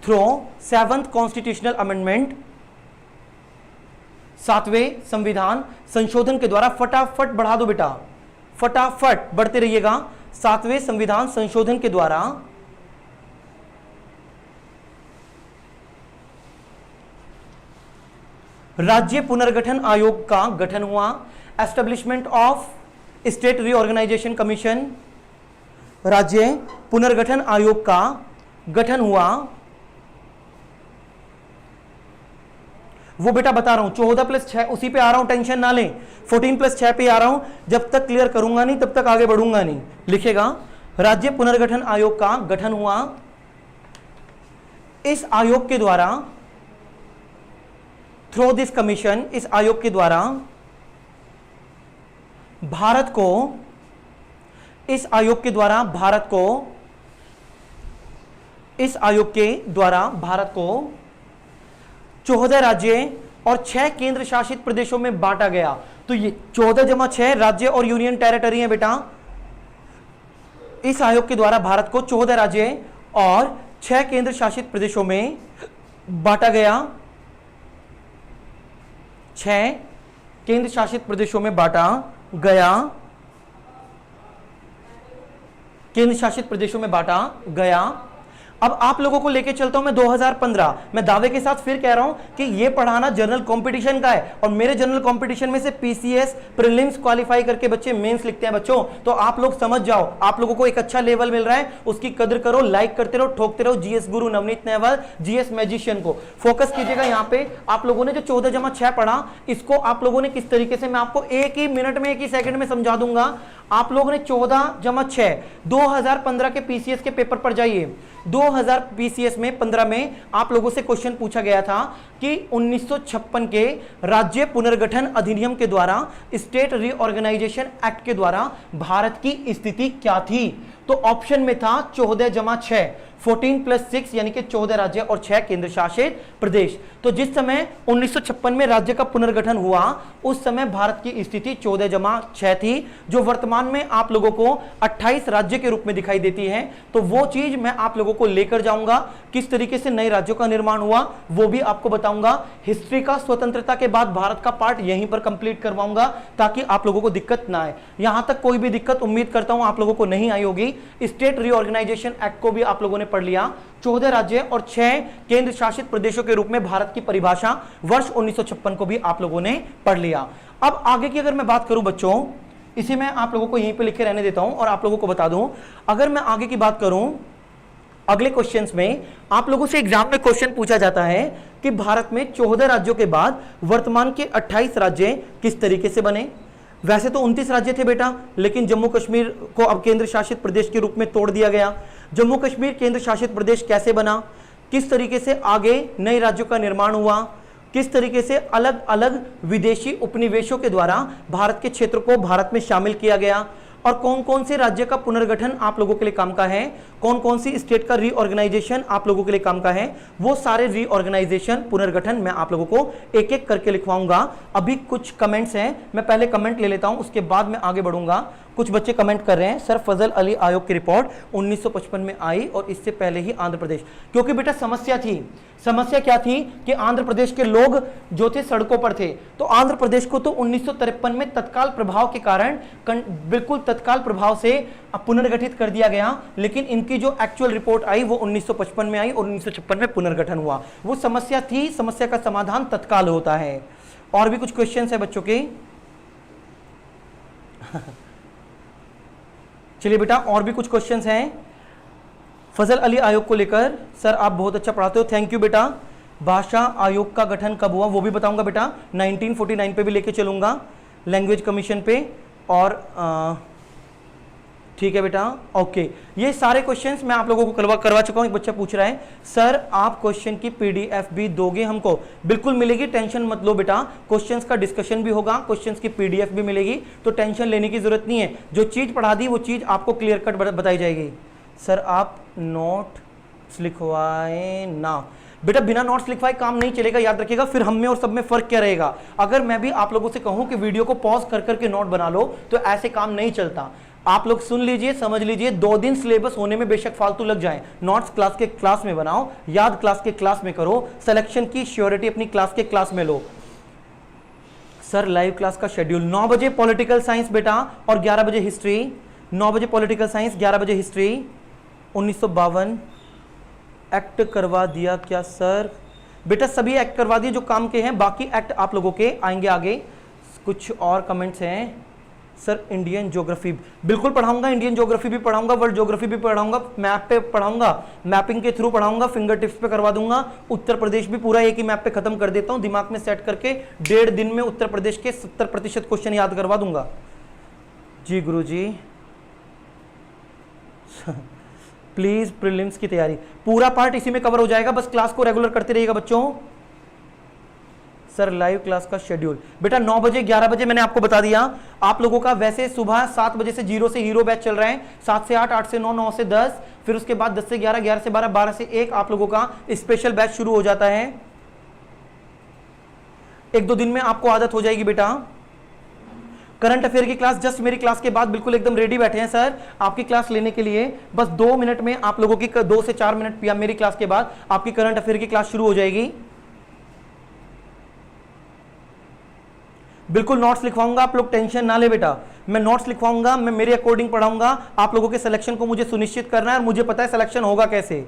थ्रू 7th कॉन्स्टिट्यूशनल अमेंडमेंट, 7वें संविधान संशोधन के द्वारा, फटाफट बढ़ा दो बेटा, फटाफट बढ़ते रहिएगा। 7वें संविधान संशोधन के द्वारा राज्य पुनर्गठन आयोग का गठन हुआ, establishment of state reorganisation commission, राज्य पुनर्गठन आयोग का गठन हुआ। वो बेटा बता रहा हूं 14+6 उसी पे आ रहा हूं, टेंशन ना लें। 14+6 पे आ रहा हूं, जब तक क्लियर करूंगा नहीं तब तक आगे बढ़ूंगा नहीं। लिखेगा राज्य पुनर्गठन आयोग का गठन हुआ इस आयोग के द्वारा, थ्रू दिस कमीशन, इस आयोग के द्वारा भारत को, इस आयोग के द्वारा भारत को, इस आयोग के द्वारा भारत को 14 राज्य और 6 केंद्र शासित प्रदेशों में बांटा गया। तो ये 14 + 6 राज्य और यूनियन टेरिटरी है बेटा। इस आयोग के द्वारा भारत को 14 राज्य और 6 केंद्र शासित प्रदेशों में बांटा गया। 6 केंद्र शासित प्रदेशों में बांटा गया, केंद्र शासित प्रदेशों में बांटा गया। अब आप लोगों को लेके चलता हूं मैं 2015। मैं दावे के साथ फिर कह रहा हूं कि ये पढ़ाना जनरल कंपटीशन का है, और मेरे जनरल कंपटीशन में से पीसीएस प्रीलिम्स क्वालिफाई करके बच्चे मेंस लिखते हैं बच्चों। तो आप लोग समझ जाओ, आप लोगों को एक अच्छा लेवल मिल रहा है, उसकी कदर करो, लाइक करते रहो, ठोकते रहो जीएस गुरु नवनीत नेहवाल, जीएस मैजिशियन को फोकस कीजिएगा। यहाँ पे आप लोगों ने जो 14 + 6 पढ़ा, इसको आप लोगों ने किस तरीके से, मैं आपको एक ही मिनट में, एक ही सेकंड में समझा दूंगा। आप लोगों ने 14 + 6 2015 के पीसीएस के पेपर पर जाइए। 2000 पीसीएस में 15 में आप लोगों से क्वेश्चन पूछा गया था कि 1956 के राज्य पुनर्गठन अधिनियम के द्वारा, स्टेट रीऑर्गेनाइजेशन एक्ट के द्वारा भारत की स्थिति क्या थी। तो ऑप्शन में था 14 + 6, 14 + 6 यानी कि 14 राज्य और 6 केंद्र शासित प्रदेश। तो जिस समय 1956 में राज्य का पुनर्गठन हुआ, उस समय भारत की स्थिति 14 + 6 थी, जो वर्तमान में आप लोगों को 28 राज्य के रूप में दिखाई देती है। तो वो चीज मैं आप लोगों को लेकर जाऊंगा, किस तरीके से नए राज्यों का निर्माण हुआ वो भी आपको बताऊंगा। हिस्ट्री का स्वतंत्रता के बाद भारत का पार्ट यहीं पर कंप्लीट करवाऊंगा, ताकि आप लोगों को दिक्कत ना आए। यहां तक कोई भी दिक्कत उम्मीद करता हूं आप लोगों को नहीं आई होगी। स्टेट रीऑर्गेनाइजेशन एक्ट को भी आप लोगों ने पढ़ लिया। 14 राज्य और 6 केंद्र शासित प्रदेशों के रूप में भारत की परिभाषा वर्ष 1956 को भी आप लोगों ने पढ़ लिया। अब आगे की अगर मैं बात करूं बच्चों, इसे मैं आप लोगों को यहीं पे लिख के रहने देता हूं और आप लोगों को बता दूं। अगर मैं आगे की बात करूं, अगले क्वेश्चंस में आप लोगों से एग्जाम में क्वेश्चन पूछा जाता है कि भारत में 14 राज्यों के बाद वर्तमान के 28 राज्य किस तरीके से बने। वैसे तो 29 राज्य थे बेटा, लेकिन जम्मू कश्मीर को अब केंद्र शासित प्रदेश के रूप में तोड़ दिया गया। जम्मू कश्मीर केंद्र शासित प्रदेश कैसे बना, किस तरीके से आगे नए राज्यों का निर्माण हुआ, किस तरीके से अलग अलग विदेशी उपनिवेशों के द्वारा भारत के क्षेत्र को भारत में शामिल किया गया, और कौन कौन से राज्य का पुनर्गठन आप लोगों के लिए काम का है, कौन कौन सी स्टेट का रीऑर्गेनाइजेशन आप लोगों के लिए काम का है, वो सारे रीऑर्गेनाइजेशन पुनर्गठन मैं आप लोगों को एक एक करके लिखवाऊंगा। अभी कुछ कमेंट्स हैं, मैं पहले कमेंट ले लेता हूं, उसके बाद मैं आगे बढ़ूंगा। कुछ बच्चे कमेंट कर रहे हैं, सर फजल अली आयोग की रिपोर्ट 1955 में आई और इससे पहले ही आंध्र प्रदेश, क्योंकि बेटा समस्या थी। समस्या क्या थी कि आंध्र प्रदेश के लोग जो थे सड़कों पर थे, तो आंध्र प्रदेश को तो 1953 में तत्काल प्रभाव के कारण बिल्कुल तत्काल प्रभाव से पुनर्गठित कर दिया गया, लेकिन इनकी जो एक्चुअल रिपोर्ट आई वो 1955 में आई और 1956 में पुनर्गठन हुआ। वो समस्या थी, समस्या का समाधान तत्काल होता है। और भी कुछ क्वेश्चंस है बच्चों के चलिए बेटा, और भी कुछ क्वेश्चंस हैं फजल अली आयोग को लेकर। सर आप बहुत अच्छा पढ़ाते हो, थैंक यू बेटा। भाषा आयोग का गठन कब हुआ वो भी बताऊंगा बेटा, 1949 पे भी लेके चलूंगा, लैंग्वेज कमीशन पे। और ठीक है बेटा, ओके। ये सारे क्वेश्चंस मैं आप लोगों को करवा चुका हूं। एक बच्चा पूछ रहा है सर आप क्वेश्चन की पीडीएफ भी दोगे हमको? बिल्कुल मिलेगी, टेंशन मत लो बेटा। क्वेश्चंस का डिस्कशन भी होगा, क्वेश्चंस की पीडीएफ भी मिलेगी, तो टेंशन लेने की जरूरत नहीं है। जो चीज पढ़ा दी वो चीज आपको क्लियर कट बताई जाएगी। सर आप नोट्स लिखवाए ना? बेटा बिना नोट्स लिखवाए काम नहीं चलेगा, याद रखिएगा। फिर हम में और सब में फर्क क्या रहेगा? अगर मैं भी आप लोगों से कहूं कि वीडियो को पॉज कर करके नोट बना लो, तो ऐसे काम नहीं चलता। आप लोग सुन लीजिए, समझ लीजिए, 2 दिन सिलेबस होने में बेशक फालतू लग जाए, नोट्स क्लास के क्लास में बनाओ, याद क्लास के क्लास में करो, सिलेक्शन की श्योरिटी अपनी क्लास के क्लास में लो। सर लाइव क्लास का शेड्यूल 9 बजे पॉलिटिकल साइंस बेटा और 11 बजे हिस्ट्री। 9 बजे पॉलिटिकल साइंस, 11 बजे हिस्ट्री। 1952 एक्ट करवा दिया क्या सर? बेटा सभी एक्ट करवा दिए जो काम के हैं, बाकी एक्ट आप लोगों के आएंगे आगे। कुछ और कमेंट्स हैं। सर इंडियन ज्योग्राफी बिल्कुल पढ़ाऊंगा, इंडियन ज्योग्राफी भी पढ़ाऊंगा, वर्ल्ड ज्योग्राफी भी पढ़ाऊंगा, मैप पे पढ़ाऊंगा, मैपिंग के थ्रू पढ़ाऊंगा, फिंगर टिप्स पे करवा दूंगा। उत्तर प्रदेश भी पूरा एक ही मैप पे खत्म कर देता हूं, दिमाग में सेट करके 1.5 दिन में उत्तर प्रदेश के 70% क्वेश्चन याद करवा दूंगा। जी गुरुजी प्लीज प्रीलिम्स की तैयारी, पूरा पार्ट इसी में कवर हो जाएगा, बस क्लास को रेगुलर करते रहिएगा बच्चों। सर लाइव क्लास का शेड्यूल बेटा 9 बजे 11 बजे मैंने आपको बता दिया। आप लोगों का वैसे सुबह 7 बजे से 0 से हीरो बैच चल रहा है, 7 से 8, 8 से 9, 9 से 10, फिर उसके बाद 10 से 11, 11 से 12, 12 से 1 आप लोगों का स्पेशल बैच शुरू हो जाता है। 1-2 दिन में आपको आदत हो जाएगी बेटा। करंट अफेयर की क्लास जस्ट मेरी क्लास के बाद बिल्कुल एकदम रेडी बैठे हैं सर आपकी क्लास लेने के लिए। बस 2 मिनट में आप लोगों की 2 से 4 मिनट या मेरी क्लास के बाद आपकी करंट अफेयर की क्लास शुरू हो जाएगी। बिल्कुल नोट्स लिखवाऊंगा, आप लोग टेंशन ना ले बेटा, मैं नोट्स लिखवाऊंगा, मैं मेरे अकॉर्डिंग पढ़ाऊंगा। आप लोगों के सिलेक्शन को मुझे सुनिश्चित करना है और मुझे पता है सिलेक्शन होगा कैसे।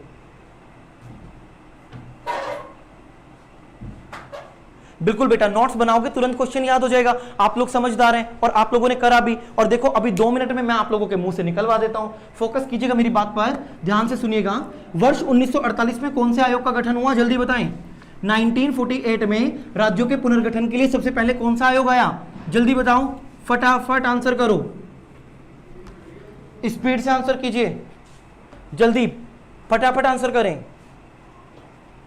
बिल्कुल बेटा, नोट्स बनाओगे तुरंत क्वेश्चन याद हो जाएगा। आप लोग समझदार हैं और आप लोगों ने करा भी। और देखो अभी 2 मिनट में मैं आप लोगों के मुंह से निकलवा देता हूं। फोकस कीजिएगा मेरी बात पर, ध्यान से सुनिएगा। वर्ष 1948 में कौन से आयोग का गठन हुआ, जल्दी बताएं। 1948 में राज्यों के पुनर्गठन के लिए सबसे पहले कौन सा आयोग आया, जल्दी बताओ, फटाफट आंसर करो, स्पीड से आंसर कीजिए, जल्दी फटाफट आंसर करें।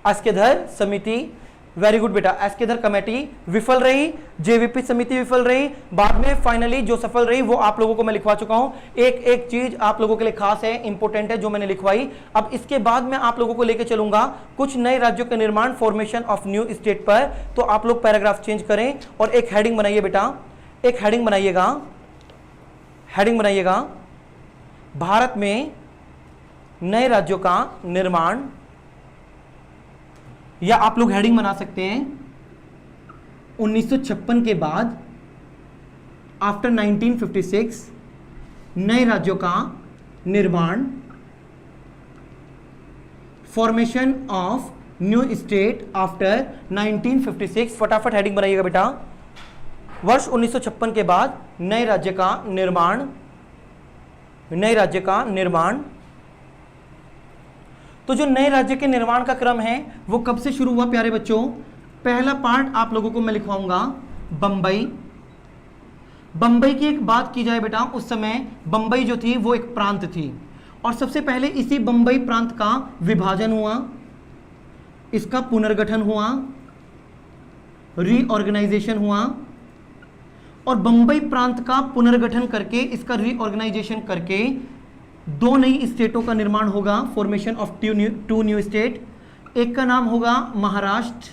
अस्केधर समिति, वेरी गुड बेटा। अस्केधर कमेटी विफल रही, जेवीपी समिति विफल रही, बाद में फाइनली जो सफल रही वो आप लोगों को मैं लिखवा चुका हूं। एक एक चीज आप लोगों के लिए खास है, इंपॉर्टेंट है जो मैंने लिखवाई। अब इसके बाद मैं आप लोगों को लेके चलूंगा कुछ नए राज्यों का निर्माण, फॉर्मेशन ऑफ न्यू स्टेट पर। तो आप लोग पैराग्राफ चेंज करें और एक हेडिंग बनाइए बेटा, एक हेडिंग बनाइएगा, हेडिंग बनाइएगा, भारत में नए राज्यों का निर्माण, या आप लोग हेडिंग बना सकते हैं 1956 के बाद, आफ्टर 1956 नए राज्यों का निर्माण, formation of new state after 1956। फटाफट हेडिंग बनाइएगा बेटा, वर्ष 1956 के बाद नए राज्य का निर्माण, नए राज्य का निर्माण। तो जो नए राज्य के निर्माण का क्रम है वो कब से शुरू हुआ प्यारे बच्चों। पहला पार्ट आप लोगों को मैं लिखवाऊंगा बंबई। बंबई की एक बात की जाए बेटा, उस समय बंबई जो थी वो एक प्रांत थी और सबसे पहले इसी बंबई प्रांत का विभाजन हुआ, इसका पुनर्गठन हुआ, रीऑर्गेनाइजेशन हुआ और बंबई प्रांत का पुनर्गठन करके, इसका रीऑर्गेनाइजेशन करके 2 नई स्टेटों का निर्माण होगा, फॉर्मेशन ऑफ 2 न्यू स्टेट। एक का नाम होगा महाराष्ट्र,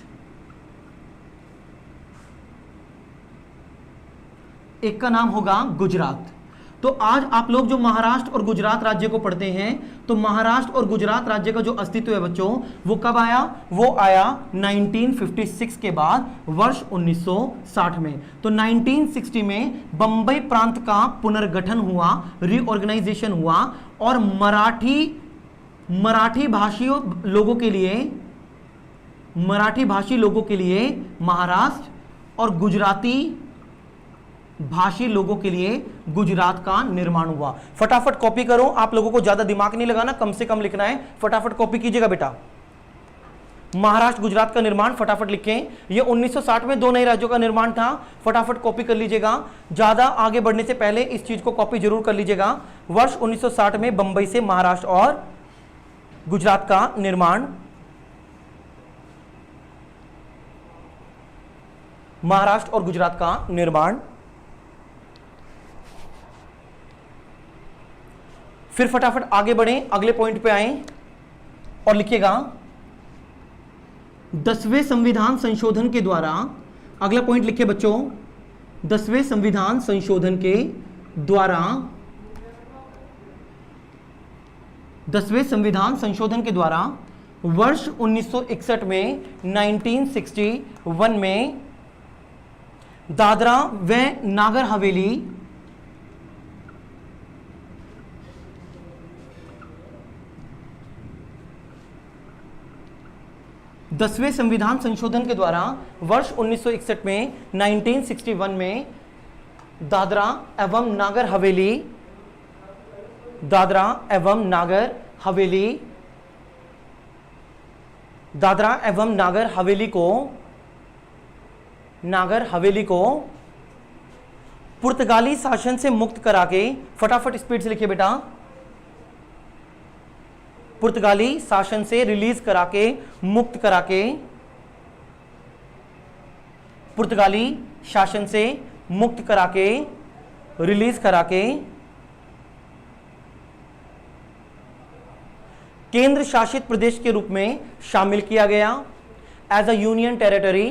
एक का नाम होगा गुजरात। तो आज आप लोग जो महाराष्ट्र और गुजरात राज्य को पढ़ते हैं, तो महाराष्ट्र और गुजरात राज्य का जो अस्तित्व है बच्चों वो कब आया, वो आया 1956 के बाद, वर्ष 1960 में। तो 1960 में बंबई प्रांत का पुनर्गठन हुआ, रीऑर्गेनाइजेशन हुआ और मराठी भाषी लोगों के लिए महाराष्ट्र और गुजराती भाषी लोगों के लिए गुजरात का निर्माण हुआ। फटाफट कॉपी करो, आप लोगों को ज्यादा दिमाग नहीं लगाना, कम से कम लिखना है, फटाफट कॉपी कीजिएगा बेटा। महाराष्ट्र गुजरात का निर्माण फटाफट लिखें। ये 1960 में 2 नए राज्यों का निर्माण था, फटाफट कॉपी कर लीजिएगा। ज्यादा आगे बढ़ने से पहले इस चीज को कॉपी जरूर कर लीजिएगा। वर्ष 1960 में बंबई से महाराष्ट्र और गुजरात का निर्माण, महाराष्ट्र और गुजरात का निर्माण। फिर फटाफट आगे बढ़ें, अगले पॉइंट पे आएं और लिखिएगा 10वें संविधान संशोधन के द्वारा, अगला पॉइंट लिखिए बच्चों, 10वें संविधान संशोधन के द्वारा, 10वें संविधान संशोधन के द्वारा वर्ष 1961 में, 1961 में दादरा व नागर हवेली, 10वें संविधान संशोधन के द्वारा वर्ष 1961 में, 1961 में दादरा एवं नागर हवेली, दादरा एवं नागर हवेली, दादरा एवं नागर हवेली को पुर्तगाली शासन से मुक्त करा के, फटाफट स्पीड से लिखिए बेटा, पुर्तगाली शासन से रिलीज करा के, मुक्त करा के, पुर्तगाली शासन से मुक्त करा के, रिलीज करा के केंद्र शासित प्रदेश के रूप में शामिल किया गया। एज अ यूनियन टेरिटरी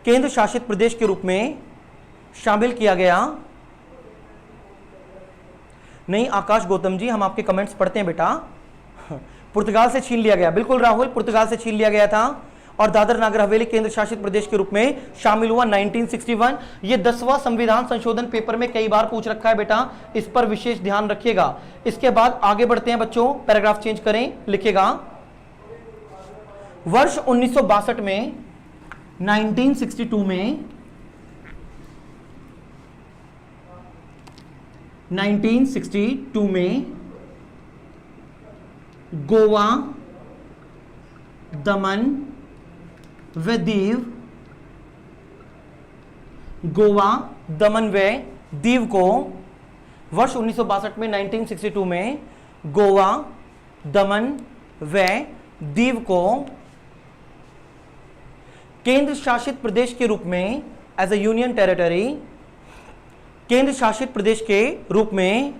केंद्र शासित प्रदेश के रूप में शामिल किया गया। नहीं आकाश गौतम जी, हम आपके कमेंट्स पढ़ते हैं बेटा। पुर्तगाल से छीन लिया गया, बिल्कुल राहुल, पुर्तगाल से छीन लिया गया था और दादर नागर हवेली केंद्र शासित प्रदेश के रूप में शामिल हुआ 1961। ये 10वां संविधान संशोधन पेपर में कई बार पूछ रखा है बेटा, इस पर विशेष ध्यान रखिएगा। इसके बाद आगे बढ़ते हैं बच्चों, पैराग्राफ चेंज करें, लिखेगा वर्ष 1962 में 1962 में 1962 में गोवा, दमन व दीव, गोवा, दमन व दीव को वर्ष 1962 में 1962 में गोवा, दमन व दीव को केंद्र शासित प्रदेश के रूप में एज अ यूनियन टेरिटरी, केंद्र शासित प्रदेश के रूप में,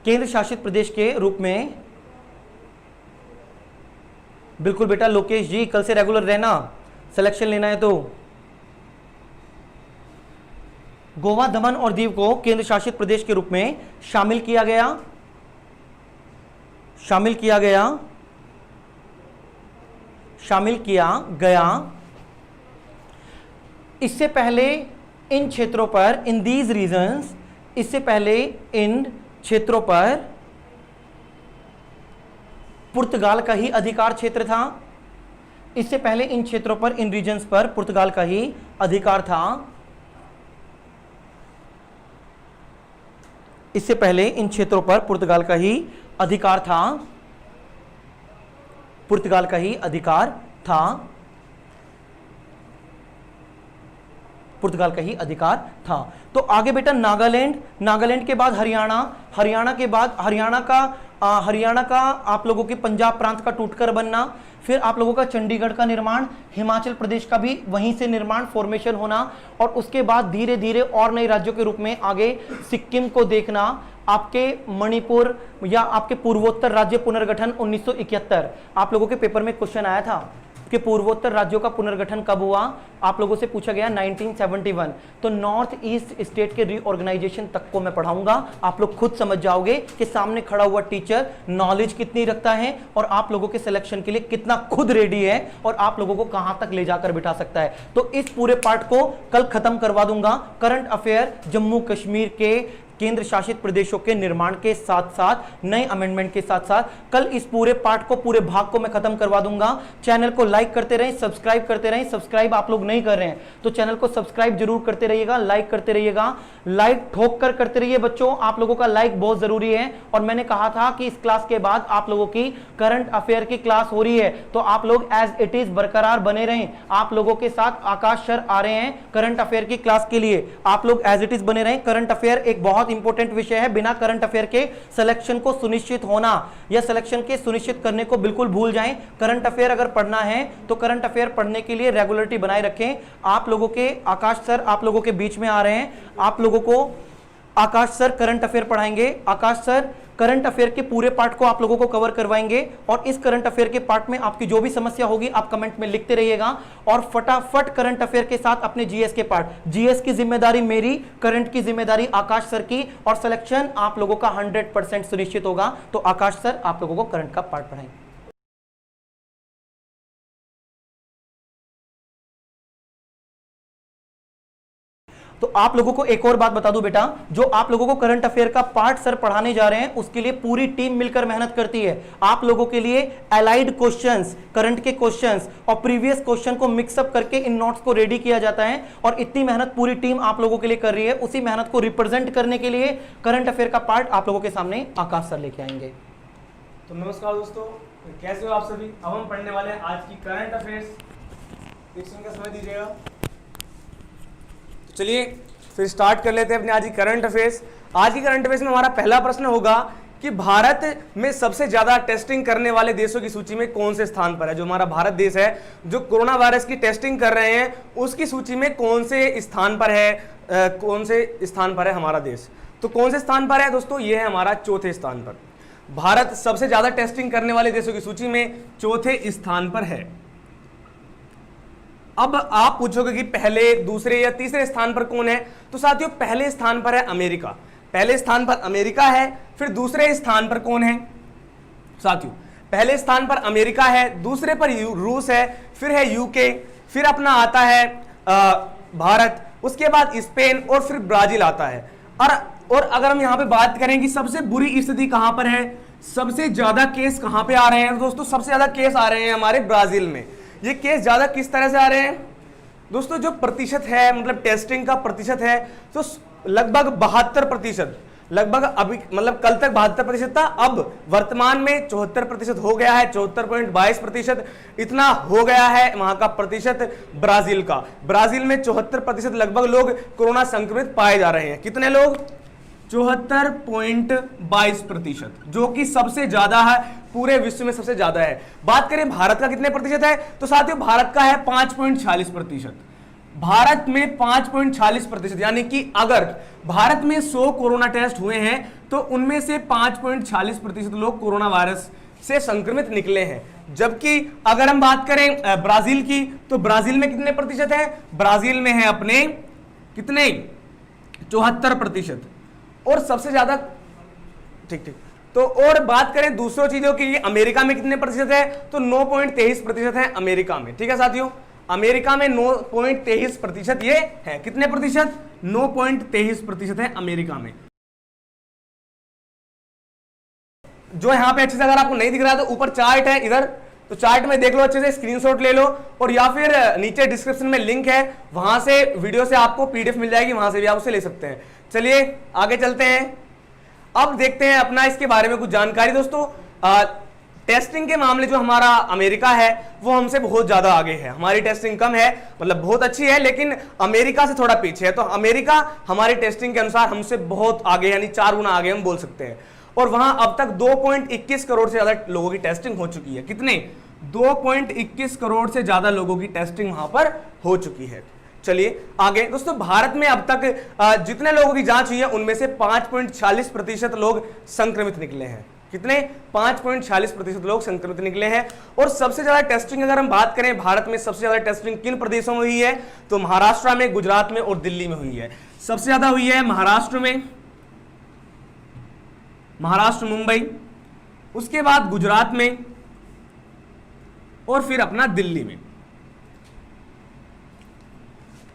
केंद्र शासित प्रदेश के रूप में, बिल्कुल बेटा लोकेश जी, कल से रेगुलर रहना, सिलेक्शन लेना है तो। गोवा, दमन और दीव को केंद्र शासित प्रदेश के रूप में शामिल किया गया, शामिल किया गया, शामिल किया गया। इससे पहले इन क्षेत्रों पर, इन दीज रीजन्स, इससे पहले इन क्षेत्रों पर पुर्तगाल का ही अधिकार क्षेत्र था। इससे पहले इन क्षेत्रों पर, इन रीजन्स पर पुर्तगाल का ही अधिकार था। इससे पहले इन क्षेत्रों पर पुर्तगाल का ही अधिकार था, पुर्तगाल का ही अधिकार था, पुर्तगाल का ही अधिकार था। तो आगे बेटा नागालैंड, नागालैंड के बाद हरियाणा, हरियाणा के बाद हरियाणा का आप लोगों के पंजाब प्रांत का टूटकर बनना, फिर आप लोगों का चंडीगढ़ का निर्माण, हिमाचल प्रदेश का भी वहीं से निर्माण, फॉर्मेशन होना, और उसके बाद धीरे धीरे और नए राज्यों के रूप में आगे सिक्किम को देखना, आपके मणिपुर या आपके पूर्वोत्तर राज्य पुनर्गठन 1971। आप लोगों के पेपर में क्वेश्चन आया था कि पूर्वोत्तर राज्यों का पुनर्गठन कब हुआ, आप लोगों से पूछा गया 1971। तो नॉर्थ ईस्ट स्टेट के रीऑर्गेनाइजेशन तक को मैं पढ़ाऊंगा, आप लोग खुद समझ जाओगे कि सामने खड़ा हुआ टीचर नॉलेज कितनी रखता है और आप लोगों के सिलेक्शन के लिए कितना खुद रेडी है और आप लोगों को कहां तक ले जाकर बिठा सकता है। तो इस पूरे पार्ट को कल खत्म करवा दूंगा। करंट अफेयर, जम्मू कश्मीर के केंद्र शासित प्रदेशों के निर्माण के साथ साथ, नए अमेंडमेंट के साथ साथ, कल इस पूरे पार्ट को, पूरे भाग को मैं खत्म करवा दूंगा। चैनल को लाइक करते रहें, सब्सक्राइब करते रहें। सब्सक्राइब आप लोग नहीं कर रहे हैं तो चैनल को सब्सक्राइब जरूर करते रहिएगा, लाइक करते रहिएगा, लाइक ठोक कर करते रहिए बच्चों, आप लोगों का लाइक बहुत जरूरी है। और मैंने कहा था कि इस क्लास के बाद आप लोगों की करंट अफेयर की क्लास हो रही है, तो आप लोग एज इट इज बरकरार बने रहें। आप लोगों के साथ आकाश सर आ रहे हैं करंट अफेयर की क्लास के लिए, आप लोग एज इट इज बने रहें। करंट अफेयर एक बहुत इंपॉर्टेंट विषय है, बिना करंट अफेयर के सिलेक्शन को सुनिश्चित होना या सिलेक्शन के सुनिश्चित करने को बिल्कुल भूल जाएं। करंट अफेयर अगर पढ़ना है तो करंट अफेयर पढ़ने के लिए रेगुलरिटी बनाए रखें। आप लोगों के आकाश सर आप लोगों के बीच में आ रहे हैं, आप लोगों को आकाश सर करंट अफेयर पढ़ाएंगे। आकाश सर करंट अफेयर के पूरे पार्ट को आप लोगों को कवर करवाएंगे और इस करंट अफेयर के पार्ट में आपकी जो भी समस्या होगी आप कमेंट में लिखते रहिएगा। और फटाफट करंट अफेयर के साथ अपने जीएस के पार्ट, जीएस की जिम्मेदारी मेरी, करंट की जिम्मेदारी आकाश सर की, और सिलेक्शन आप लोगों का 100% सुनिश्चित होगा। तो आकाश सर आप लोगों को करंट का पार्ट पढ़ाएंगे। तो आप लोगों को एक और बात बता दूं बेटा, जो आप लोगों को करंट अफेयर का पार्ट सर पढ़ाने जा रहे हैं उसके लिए पूरी टीम मिलकर मेहनत करती है। आप लोगों के लिए अलाइड क्वेश्चंस, करंट के क्वेश्चंस और प्रीवियस क्वेश्चन को मिक्सअप करके इन नोट्स को रेडी किया जाता है और इतनी मेहनत पूरी टीम आप लोगों के लिए कर रही है। उसी मेहनत को रिप्रेजेंट करने के लिए करंट अफेयर का पार्ट आप लोगों के सामने आकाश सर लेके आएंगे। तो नमस्कार दोस्तों, कैसे हो आप सभी। अब हम पढ़ने वाले हैं आज की करंट अफेयर्स। एक सेकंड का समय दीजिएगा। चलिए फिर स्टार्ट कर लेते हैं अपने आज की करंट अफेयर्स। आज की करंट अफेयर्स में हमारा पहला प्रश्न होगा कि भारत में सबसे ज्यादा टेस्टिंग करने वाले देशों की सूची में कौन से स्थान पर है। जो हमारा भारत देश है जो कोरोना वायरस की टेस्टिंग कर रहे हैं उसकी सूची में कौन से स्थान पर है, कौन से स्थान पर है हमारा देश। तो कौन से स्थान पर है दोस्तों, ये है हमारा चौथे स्थान पर। भारत सबसे ज्यादा टेस्टिंग करने वाले देशों की सूची में चौथे स्थान पर है। अब आप पूछोगे कि पहले, दूसरे या तीसरे स्थान पर कौन है, तो साथियों पहले स्थान पर है अमेरिका। पहले स्थान पर अमेरिका है। फिर दूसरे स्थान पर कौन है साथियों, पहले स्थान पर अमेरिका है, दूसरे पर रूस है, फिर है यूके, फिर अपना आता है भारत, उसके बाद स्पेन और फिर ब्राजील आता है। और अगर हम यहां पे बात करें कि सबसे बुरी स्थिति कहां पर है, सबसे ज्यादा केस कहां पे आ रहे हैं दोस्तों, सबसे ज्यादा केस आ रहे हैं हमारे ब्राजील में। ये केस ज्यादा किस तरह से आ रहे हैं दोस्तों, जो प्रतिशत है मतलब टेस्टिंग का प्रतिशत है तो लगभग 72%, लगभग अभी मतलब कल तक 72% था, अब वर्तमान में 74% हो गया है, 74.22% इतना हो गया है वहां का प्रतिशत ब्राजील का। ब्राजील में 74% लगभग लोग कोरोना संक्रमित पाए जा रहे हैं। कितने लोग, 74.22%, जो कि सबसे ज्यादा है, पूरे विश्व में सबसे ज्यादा है। बात करें भारत का कितने प्रतिशत है, तो साथियों भारत का है 5.46%। भारत में 5.46%, यानी कि अगर भारत में 100 कोरोना टेस्ट हुए हैं तो उनमें से 5.46% लोग कोरोना वायरस से संक्रमित निकले हैं। जबकि अगर हम बात करें ब्राजील की, तो ब्राजील में कितने प्रतिशत है, ब्राजील में है अपने कितने 74%। और सबसे ज्यादा ठीक। तो और बात करें दूसरों चीजों की, अमेरिका में कितने प्रतिशत है, तो 9.23% है अमेरिका में। ठीक है साथियों, अमेरिका में 9.23% ये है। कितने प्रतिशत, 9.23% है अमेरिका में। जो यहां पे अच्छे से अगर आपको नहीं दिख रहा है तो ऊपर चार्ट है इधर, तो चार्ट में देख लो, अच्छे से स्क्रीनशॉट ले लो, और या फिर नीचे डिस्क्रिप्शन में लिंक है, वहां से वीडियो से आपको पीडीएफ मिल जाएगी, वहां से भी आप उसे ले सकते हैं। चलिए आगे चलते हैं, अब देखते हैं अपना इसके बारे में कुछ जानकारी। दोस्तों टेस्टिंग के मामले जो हमारा अमेरिका है वो हमसे बहुत ज्यादा आगे है। हमारी टेस्टिंग कम है, मतलब बहुत अच्छी है, लेकिन अमेरिका से थोड़ा पीछे है। तो अमेरिका हमारी टेस्टिंग के अनुसार हमसे बहुत आगे, यानी 4 गुना आगे हम बोल सकते हैं। और वहां अब तक 2.21 करोड़ से ज्यादा लोगों की टेस्टिंग हो चुकी है। कितने, 2.21 करोड़ से ज्यादा लोगों की टेस्टिंग वहां पर हो चुकी है। चलिए आगे दोस्तों, भारत में अब तक जितने लोगों की जांच हुई है उनमें से 5.46% लोग संक्रमित निकले हैं। कितने, 5.46% लोग संक्रमित निकले हैं। और सबसे ज्यादा टेस्टिंग अगर हम बात करें, भारत में सबसे ज्यादा टेस्टिंग किन प्रदेशों में हुई है, तो महाराष्ट्र में, गुजरात में और दिल्ली में हुई है। सबसे ज्यादा हुई है महाराष्ट्र में, महाराष्ट्र मुंबई, उसके बाद गुजरात में और फिर अपना दिल्ली में।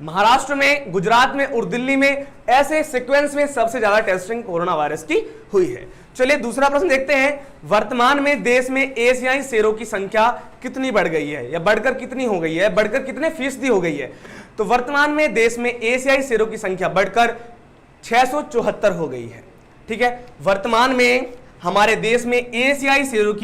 महाराष्ट्र में, गुजरात में और दिल्ली में ऐसे सीक्वेंस में सबसे ज्यादा टेस्टिंग कोरोना वायरस की हुई है। चलिए दूसरा प्रश्न देखते हैं, वर्तमान में देश में एशियाई शेरों की संख्या कितनी बढ़ गई है, या बढ़कर कितनी हो गई है, बढ़कर कितने फीसदी हो गई है। तो वर्तमान में देश में एशियाई शेरों की संख्या बढ़कर 674 हो गई है। ठीक है, वर्तमान में हमारे देश में एशियाई शेरों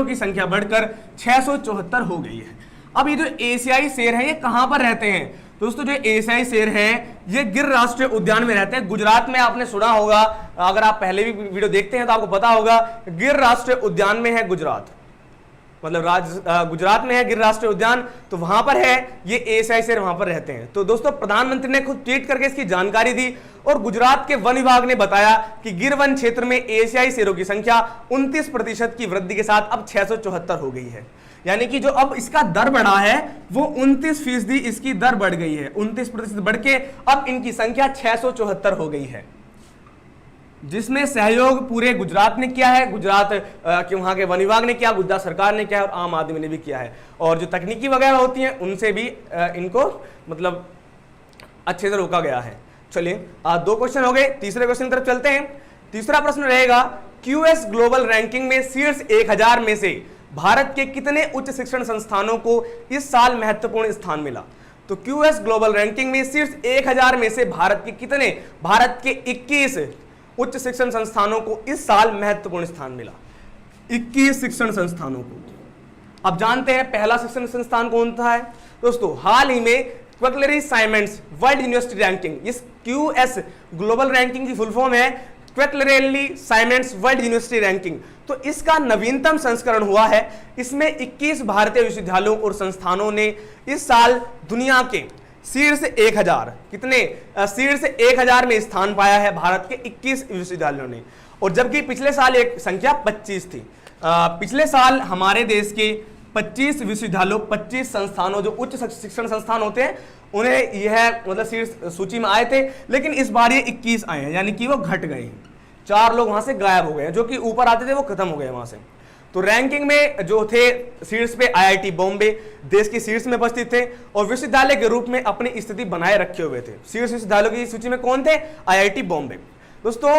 की संख्या बढ़कर 674 हो गई है। अब ये जो एशियाई शेर है ये कहां पर रहते हैं दोस्तों, जो एशियाई शेर हैं ये गिर राष्ट्रीय उद्यान में रहते हैं। गुजरात में आपने सुना होगा, अगर आप पहले भी वीडियो देखते हैं तो आपको पता होगा, गिर राष्ट्रीय उद्यान में है गुजरात, मतलब गुजरात में है गिर राष्ट्रीय उद्यान, तो वहां पर है ये एशियाई शेर, वहां पर रहते हैं। तो दोस्तों प्रधानमंत्री ने खुद ट्वीट करके इसकी जानकारी दी, और गुजरात के वन विभाग ने बताया कि गिर वन क्षेत्र में एशियाई शेरों की संख्या 29% की वृद्धि के साथ अब 674 हो गई है। यानी कि जो अब इसका दर बढ़ा है वो 29% इसकी दर बढ़ गई है, 29% बढ़ के अब इनकी संख्या 674 हो गई है, जिसमें सहयोग पूरे गुजरात ने किया है, गुजरात के वहां के वन विभाग ने किया, गुजरात सरकार ने किया और आम आदमी ने भी किया है। और जो तकनीकी वगैरह होती हैं उनसे भी इनको मतलब अच्छे से रोका गया है। चलिए 2 क्वेश्चन हो गए, तीसरे क्वेश्चन की तरफ चलते हैं। तीसरा प्रश्न रहेगा, क्यूएस ग्लोबल रैंकिंग में शीर्ष 1000 में से भारत के कितने उच्च शिक्षण संस्थानों को इस साल महत्वपूर्ण स्थान मिला। तो क्यूएस ग्लोबल रैंकिंग में शीर्ष 1000 में से भारत के कितने, भारत के 21 उच्च शिक्षण संस्थानों को इस साल महत्वपूर्ण स्थान मिला। 21 शिक्षण संस्थानों को। अब जानते हैं पहला शिक्षण संस्थान कौन था है दोस्तों, हाल ही में क्वेकलरी साइमंड्स वर्ल्ड यूनिवर्सिटी रैंकिंग, इस क्यूएस ग्लोबल रैंकिंग की फुल फॉर्म है क्वेटलरेली साइमेंस वर्ल्ड यूनिवर्सिटी रैंकिंग। तो इसका नवीनतम संस्करण हुआ है। इसमें 21 भारतीय विश्वविद्यालयों और संस्थानों ने इस साल दुनिया के शीर्ष 1000 कितने शीर्ष 1000 में स्थान पाया है भारत के 21 विश्वविद्यालयों ने। और जबकि पिछले साल एक संख्या 25 थी। पिछले साल हमारे देश के 25 विश्वविद्यालयों 25 संस्थानों जो उच्च शिक्षण संस्थान होते हैं उन्हें यह मतलब शीर्ष सूची में आए थे, लेकिन इस बार ये 21 आए हैं, यानी कि वो घट गए हैं। 4 लोग वहां से गायब हो गए हैं, जो कि ऊपर आते थे वो खत्म हो गए वहां से। तो रैंकिंग में जो थे शीर्ष पे आईआईटी बॉम्बे देश की शीर्ष में उपस्थित थे और विश्वविद्यालय के रूप में अपनी स्थिति बनाए रखे हुए थे। शीर्ष विश्वविद्यालयों की सूची में कौन थे? आईआईटी बॉम्बे। दोस्तों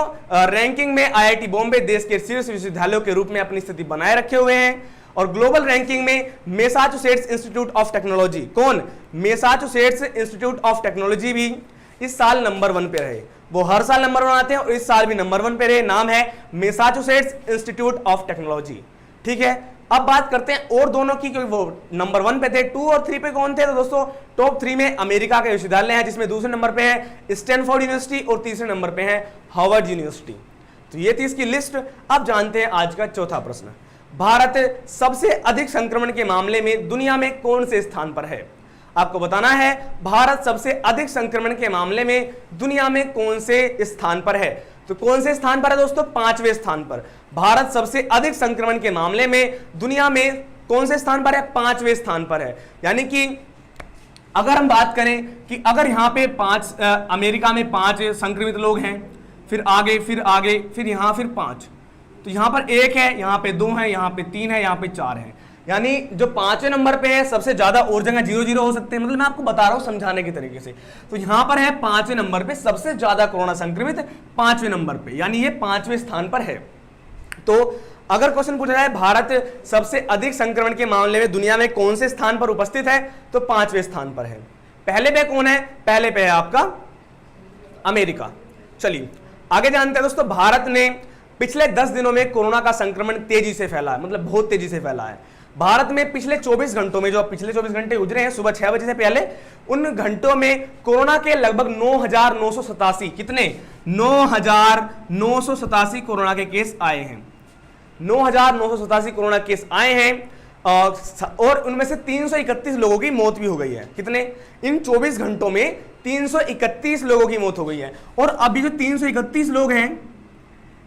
रैंकिंग में आईआईटी बॉम्बे देश के शीर्ष विश्वविद्यालयों के रूप में अपनी स्थिति बनाए रखे हुए हैं। और ग्लोबल रैंकिंग में मैसाचुसेट्स इंस्टीट्यूट ऑफ टेक्नोलॉजी, कौन? मैसाचुसेट्स इंस्टीट्यूट ऑफ टेक्नोलॉजी भी इस साल नंबर 1 पे रहे। वो हर साल नंबर 1 आते हैं और इस साल भी नंबर 1 पे रहे। नाम है मैसाचुसेट्स इंस्टीट्यूट ऑफ टेक्नोलॉजी। ठीक है, अब बात करते हैं और दोनों की, क्योंकि वो नंबर 1 पे थे। 2 और 3 पे कौन थे? तो दोस्तों टॉप 3 में अमेरिका के विश्वविद्यालय हैं, जिसमें दूसरे नंबर पे है स्टैनफोर्ड यूनिवर्सिटी और तीसरे नंबर पे है हार्वर्ड यूनिवर्सिटी। तो ये थी इसकी लिस्ट। अब जानते हैं आज का चौथा प्रश्न। भारत सबसे अधिक संक्रमण के मामले में दुनिया में कौन से स्थान पर है? आपको बताना है भारत सबसे अधिक संक्रमण के मामले में दुनिया में कौन से स्थान पर है। तो कौन से स्थान पर है दोस्तों? 5वें स्थान पर। भारत सबसे अधिक संक्रमण के मामले में दुनिया में कौन से स्थान पर है? 5वें स्थान पर है। यानी कि अगर हम बात करें कि अगर यहां पे अमेरिका में 5 संक्रमित लोग हैं, फिर आगे फिर यहां फिर 5, तो यहां पर 1 है, यहां पे 2 है, यहां पे 3 है, यहां पे 4 है। यानी जो 5वें नंबर पे है सबसे ज्यादा, और जगह 0-0 हो सकते हैं, मतलब मैं आपको बता रहा हूं समझाने के तरीके से। तो यहां पर है 5वें नंबर पे सबसे ज्यादा कोरोना संक्रमित 5वें नंबर पे, यानी ये 5वें स्थान पर है। तो अगर क्वेश्चन पूछा जाए भारत सबसे अधिक संक्रमण के मामले में दुनिया में कौन से स्थान पर उपस्थित है, तो 5वें स्थान पर है। पहले पे कौन है? पहले पे है आपका अमेरिका। चलिए आगे जानते हैं दोस्तों। भारत ने पिछले 10 दिनों में कोरोना का संक्रमण तेजी से फैला है, मतलब बहुत तेजी से फैला है। भारत में पिछले 24 घंटों में, जो पिछले 24 घंटे गुजरे हैं सुबह 6 बजे से पहले, उन घंटों में कोरोना के लगभग 9,987 कितने 9,987 कोरोना के केस आए हैं। 9,987 कोरोना केस आए हैं और उनमें से 331 लोगों की मौत भी हो गई है। कितने? इन 24 घंटों में 331 लोगों की मौत हो गई है। और अभी जो 331 लोग हैं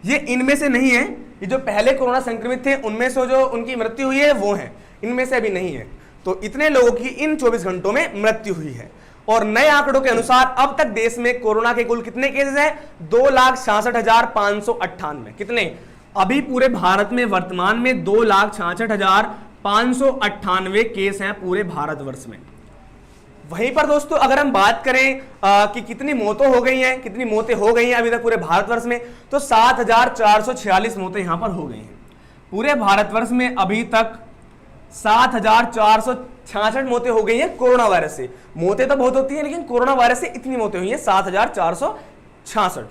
ये इनमें से नहीं है, ये जो पहले कोरोना संक्रमित थे उनमें से जो उनकी मृत्यु हुई है वो है, इनमें से अभी नहीं है। तो इतने लोगों की इन 24 घंटों में मृत्यु हुई है। और नए आंकड़ों के अनुसार अब तक देश में कोरोना के कुल कितने केसेस हैं? 2,66,598। कितने? अभी पूरे भारत में वर्तमान में 2,66,598 केस हैं पूरे भारतवर्ष में। वहीं पर दोस्तों अगर हम बात करें कि कितनी मौतें हो गई हैं, कितनी मौतें हो गई हैं अभी तक पूरे भारतवर्ष में, तो 7,446 मौतें यहां पर हो गई हैं पूरे भारतवर्ष में। अभी तक 7,466 मौतें हो गई हैं कोरोना वायरस से। मौतें तो बहुत होती हैं, लेकिन कोरोना वायरस से इतनी मौतें हुई हैं 7,466।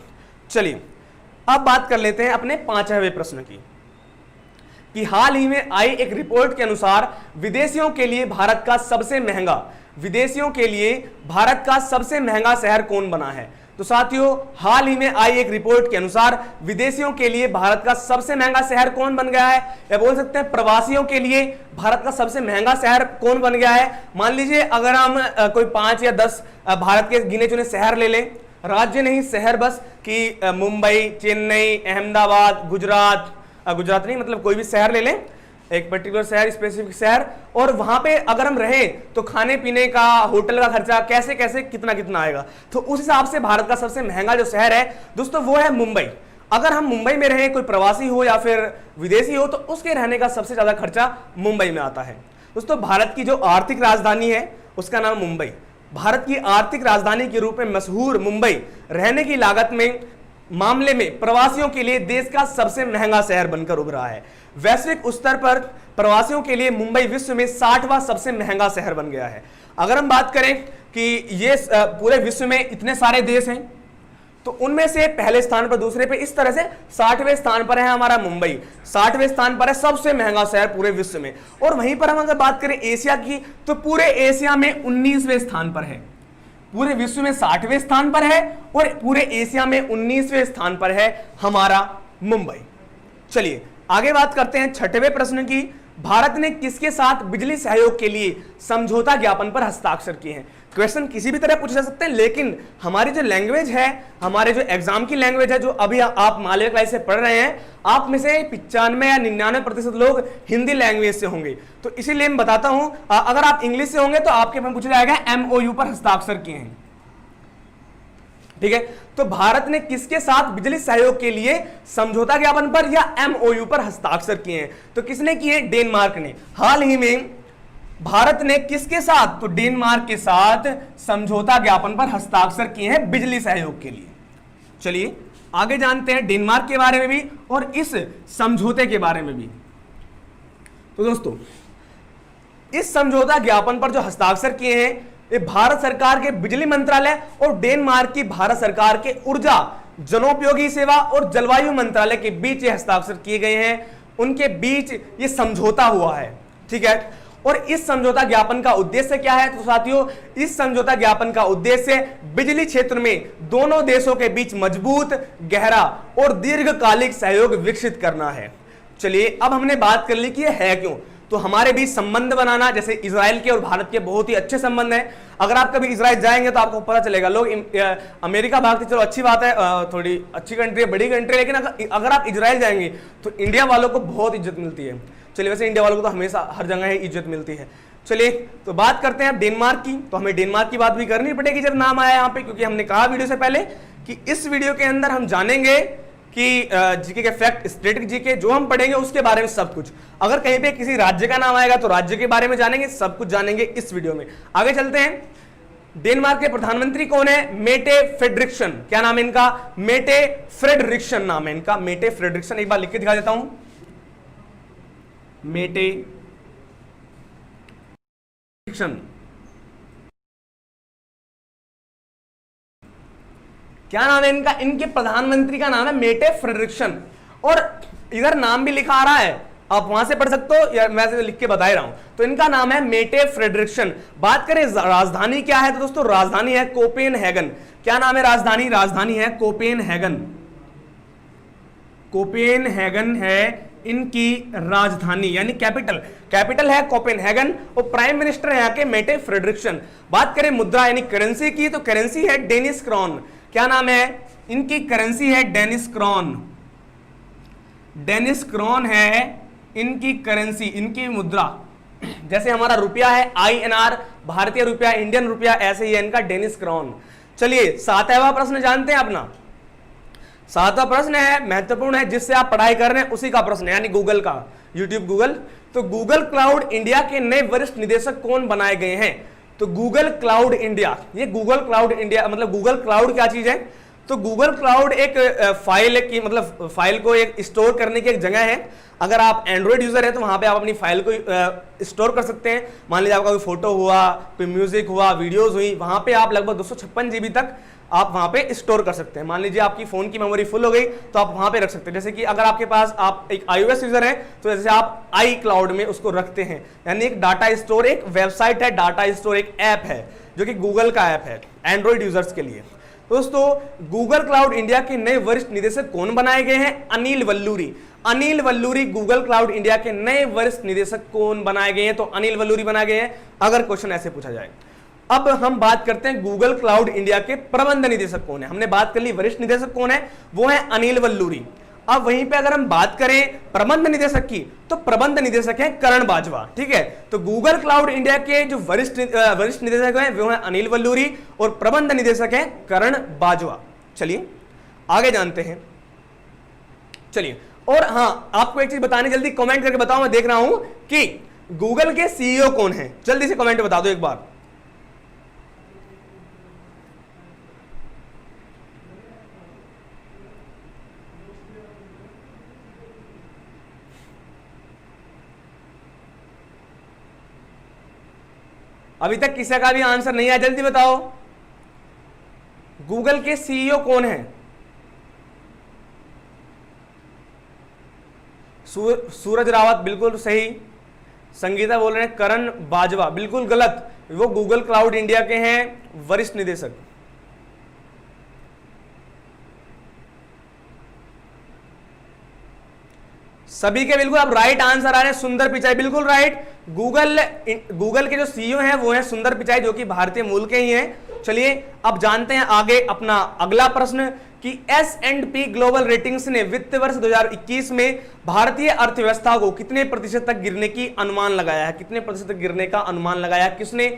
चलिए अब बात कर लेते हैं अपने 5वें प्रश्न की, कि हाल ही में आई एक रिपोर्ट के अनुसार विदेशियों के लिए भारत का सबसे महंगा शहर कौन बना है। तो साथियों हाल ही में आई एक रिपोर्ट के अनुसार विदेशियों के लिए भारत का सबसे महंगा शहर कौन बन गया है, या बोल सकते हैं प्रवासियों के लिए भारत का सबसे महंगा शहर कौन बन गया है। मान लीजिए अगर हम कोई 5 या 10 भारत के गिने चुने शहर ले लें, राज्य नहीं शहर बस, कि मुंबई, चेन्नई, अहमदाबाद, गुजरात नहीं, मतलब कोई भी शहर ले लें, एक पर्टिकुलर शहर, स्पेसिफिक शहर, और वहां पे अगर हम रहे तो खाने पीने का, होटल का खर्चा कैसे कैसे कितना आएगा। तो उस हिसाब से भारत का सबसे महंगा जो शहर है दोस्तों वो है मुंबई। अगर हम मुंबई में रहे, कोई प्रवासी हो या फिर विदेशी हो, तो उसके रहने का सबसे ज्यादा खर्चा मुंबई में आता है। दोस्तों भारत की जो आर्थिक राजधानी है उसका नाम मुंबई। भारत की आर्थिक राजधानी के रूप में मशहूर मुंबई रहने की लागत में मामले में प्रवासियों के लिए देश का सबसे महंगा शहर बनकर उभरा है। वैश्विक स्तर पर प्रवासियों के लिए मुंबई विश्व में 60वां सबसे महंगा शहर बन गया है। अगर हम बात करें कि ये पूरे विश्व में इतने सारे देश हैं, तो उनमें से पहले स्थान पर, दूसरे पे, इस तरह से 60वें स्थान पर है हमारा मुंबई। 60वें स्थान पर है सबसे महंगा शहर पूरे विश्व में। और वहीं पर हम अगर बात करें एशिया की, तो पूरे एशिया में 19वें स्थान पर है। पूरे विश्व में 60वें स्थान पर है और पूरे एशिया में 19वें स्थान पर है हमारा मुंबई। चलिए आगे बात करते हैं 6वें प्रश्न की। भारत ने किसके साथ बिजली सहयोग के लिए समझौता ज्ञापन पर हस्ताक्षर किए हैं? क्वेश्चन किसी भी तरह पूछे जा सकते हैं, लेकिन हमारी जो लैंग्वेज है, हमारे जो एग्जाम की लैंग्वेज है, जो अभी आप मालवीय क्लास से पढ़ रहे हैं, आप में से 95 या 99% लोग हिंदी लैंग्वेज से होंगे। तो इसीलिए मैं बताता हूं, अगर आप इंग्लिश से होंगे तो आपके में पूछा जाएगा MOU पर हस्ताक्षर किए हैं, ठीक है। तो भारत ने किसके साथ बिजली सहयोग के लिए समझौता ज्ञापन पर या MOU पर हस्ताक्षर किए हैं? तो किसने किए? डेनमार्क ने। हाल ही में भारत ने किसके साथ? तो डेनमार्क के साथ समझौता ज्ञापन पर हस्ताक्षर किए हैं बिजली सहयोग के लिए। चलिए आगे जानते हैं डेनमार्क के बारे में भी और इस समझौते के बारे में भी। तो दोस्तों, इस समझौता ज्ञापन पर जो हस्ताक्षर किए हैं, ये भारत सरकार के बिजली मंत्रालय और डेनमार्क की भारत सरकार के ऊर्जा, जनोपयोगी सेवा और जलवायु मंत्रालय के बीच ये हस्ताक्षर किए गए हैं। उनके बीच ये समझौता हुआ है, ठीक है। और इस समझौता ज्ञापन का उद्देश्य क्या है? तो साथियों, इस समझौता ज्ञापन का उद्देश्य बिजली क्षेत्र में दोनों देशों के बीच मजबूत, गहरा और दीर्घकालिक सहयोग विकसित करना है। चलिए अब हमने बात कर ली कि ये है क्यों। तो हमारे बीच संबंध बनाना, जैसे इजराइल के और भारत के बहुत ही अच्छे संबंध हैं। अगर आप कभी इजराइल जाएंगे तो आपको पता चलेगा, लोग अमेरिका भागते, चलो अच्छी बात है, थोड़ी अच्छी कंट्री है, बड़ी कंट्री है, लेकिन अगर आप इजराइल जाएंगे तो इंडिया वालों को बहुत इज्जत मिलती है। चलिए, वैसे इंडिया वालों को तो हमेशा हर जगह ही इज्जत मिलती है। चलिए तो बात करते हैं डेनमार्क की। तो हमें डेनमार्क की बात भी करनी पड़ेगी जब नाम आया यहाँ पे, क्योंकि हमने कहा वीडियो से पहले कि इस वीडियो के अंदर हम जानेंगे कि जीके के फैक्ट, स्टैटिक जीके जो हम पढ़ेंगे उसके बारे में सब कुछ। अगर कहीं पे किसी राज्य का नाम आएगा तो राज्य के बारे में जानेंगे, सब कुछ जानेंगे इस वीडियो में। आगे चलते हैं। डेनमार्क के प्रधानमंत्री कौन है? Mette Frederiksen. क्या नाम है इनका? मेटे फ्रेडरिक्सन नाम है इनका, मेटे फ्रेडरिक्सन। एक बार लिख के दिखा देता हूं, मेटे फ्रेडरिक्सन। क्या नाम है इनका? इनके प्रधानमंत्री का नाम है मेटे फ्रेडरिक्सन। और इधर नाम भी लिखा आ रहा है, आप वहां से पढ़ सकते हो या मैं लिख के बता ही रहा हूं। तो इनका नाम है मेटे फ्रेडरिक्सन। बात करें राजधानी क्या है, तो दोस्तों राजधानी है कोपेनहेगन। क्या नाम है राजधानी? राजधानी है कोपेनहेगन। कोपेनहेगन है इनकी राजधानी, यानी कैपिटल। कैपिटल है कोपेनहेगन और प्राइम मिनिस्टर है यहाँ के मेटे फ्रेडरिक्सन। बात करें मुद्रा यानी करेंसी की, तो करेंसी है डेनिश क्रॉन। क्या नाम है? इनकी करेंसी है डेनिश क्रॉन। डेनिश क्रॉन है इनकी करेंसी, इनकी मुद्रा। जैसे हमारा रुपया है INR, भारतीय रुपया, इंडियन रुपया, ऐसे ही है इनका डेनिश क्रॉन। चलिए 7वां प्रश्न जानते हैं अपना। 7वां प्रश्न है, महत्वपूर्ण है, जिससे आप पढ़ाई कर रहे हैं उसी का प्रश्न है, यानी गूगल का, यूट्यूब गूगल। तो गूगल क्लाउड इंडिया के नए वरिष्ठ निदेशक कौन बनाए गए हैं? तो गूगल क्लाउड इंडिया, ये गूगल क्लाउड इंडिया मतलब गूगल क्लाउड क्या चीज है? तो गूगल क्लाउड एक फाइल की, मतलब फाइल को एक स्टोर करने की एक जगह है। अगर आप एंड्रॉइड यूजर है तो वहां पे आप अपनी फाइल को स्टोर कर सकते हैं। मान लीजिए आपका कोई फोटो हुआ, कोई म्यूजिक हुआ, वीडियोस हुई, वहां पे आप लगभग 256 GB तक आप वहां पे स्टोर कर सकते हैं। मान लीजिए आपकी फोन की मेमोरी फुल हो गई तो आप वहां पे रख सकते हैं। जैसे कि अगर आपके पास, आप एक iOS यूजर है तो जैसे आप iCloud में उसको रखते हैं, यानी एक डाटा स्टोर, एक वेबसाइट है, डाटा स्टोर एक ऐप है जो कि गूगल का ऐप है एंड्रॉइड यूजर्स के लिए। दोस्तों गूगल क्लाउड इंडिया के नए वरिष्ठ निदेशक कौन बनाए गए हैं? Anil Valluri. Anil Valluri Google cloud India के नए वरिष्ठ निदेशक कौन बनाए गए हैं? तो अनिल वल्लूरी बनाए गए हैं, अगर क्वेश्चन ऐसे पूछा जाए। अब हम बात करते हैं गूगल क्लाउड इंडिया के प्रबंध निदेशक कौन है। हमने बात कर ली वरिष्ठ निदेशक कौन है, वो है अनिल वल्लूरी। अब वहीं पे अगर हम बात करें प्रबंध निदेशक की, तो प्रबंध निदेशक है करण बाजवा, ठीक है। तो गूगल क्लाउड इंडिया के जो वरिष्ठ निदेशक हैं वो है अनिल वल्लूरी और प्रबंध निदेशक है करण बाजवा। चलिए आगे जानते हैं। चलिए, और हाँ, आपको एक चीज बतानी, जल्दी कमेंट करके बताओ, मैं देख रहा हूं कि गूगल के CEO कौन है, जल्दी से कमेंट बता दो एक बार। अभी तक किसी का भी आंसर नहीं आया, जल्दी बताओ गूगल के CEO कौन है? सूरज रावत, बिल्कुल सही। संगीता बोल रहे हैं करण बाजवा, बिल्कुल गलत, वो गूगल क्लाउड इंडिया के हैं वरिष्ठ निदेशक। सभी के बिल्कुल अब राइट आंसर आ रहे हैं, सुंदर पिचाई, बिल्कुल राइट। गूगल के जो सीईओ हैं वो हैं सुंदर पिचाई, जो कि भारतीय मूल के ही हैं। चलिए अब जानते हैं आगे अपना अगला प्रश्न कि S&P ग्लोबल रेटिंग्स ने वित्त वर्ष 2021 में भारतीय अर्थव्यवस्था को कितने प्रतिशत तक गिरने की अनुमान लगाया है, कितने प्रतिशत तक गिरने का अनुमान लगाया, किसने?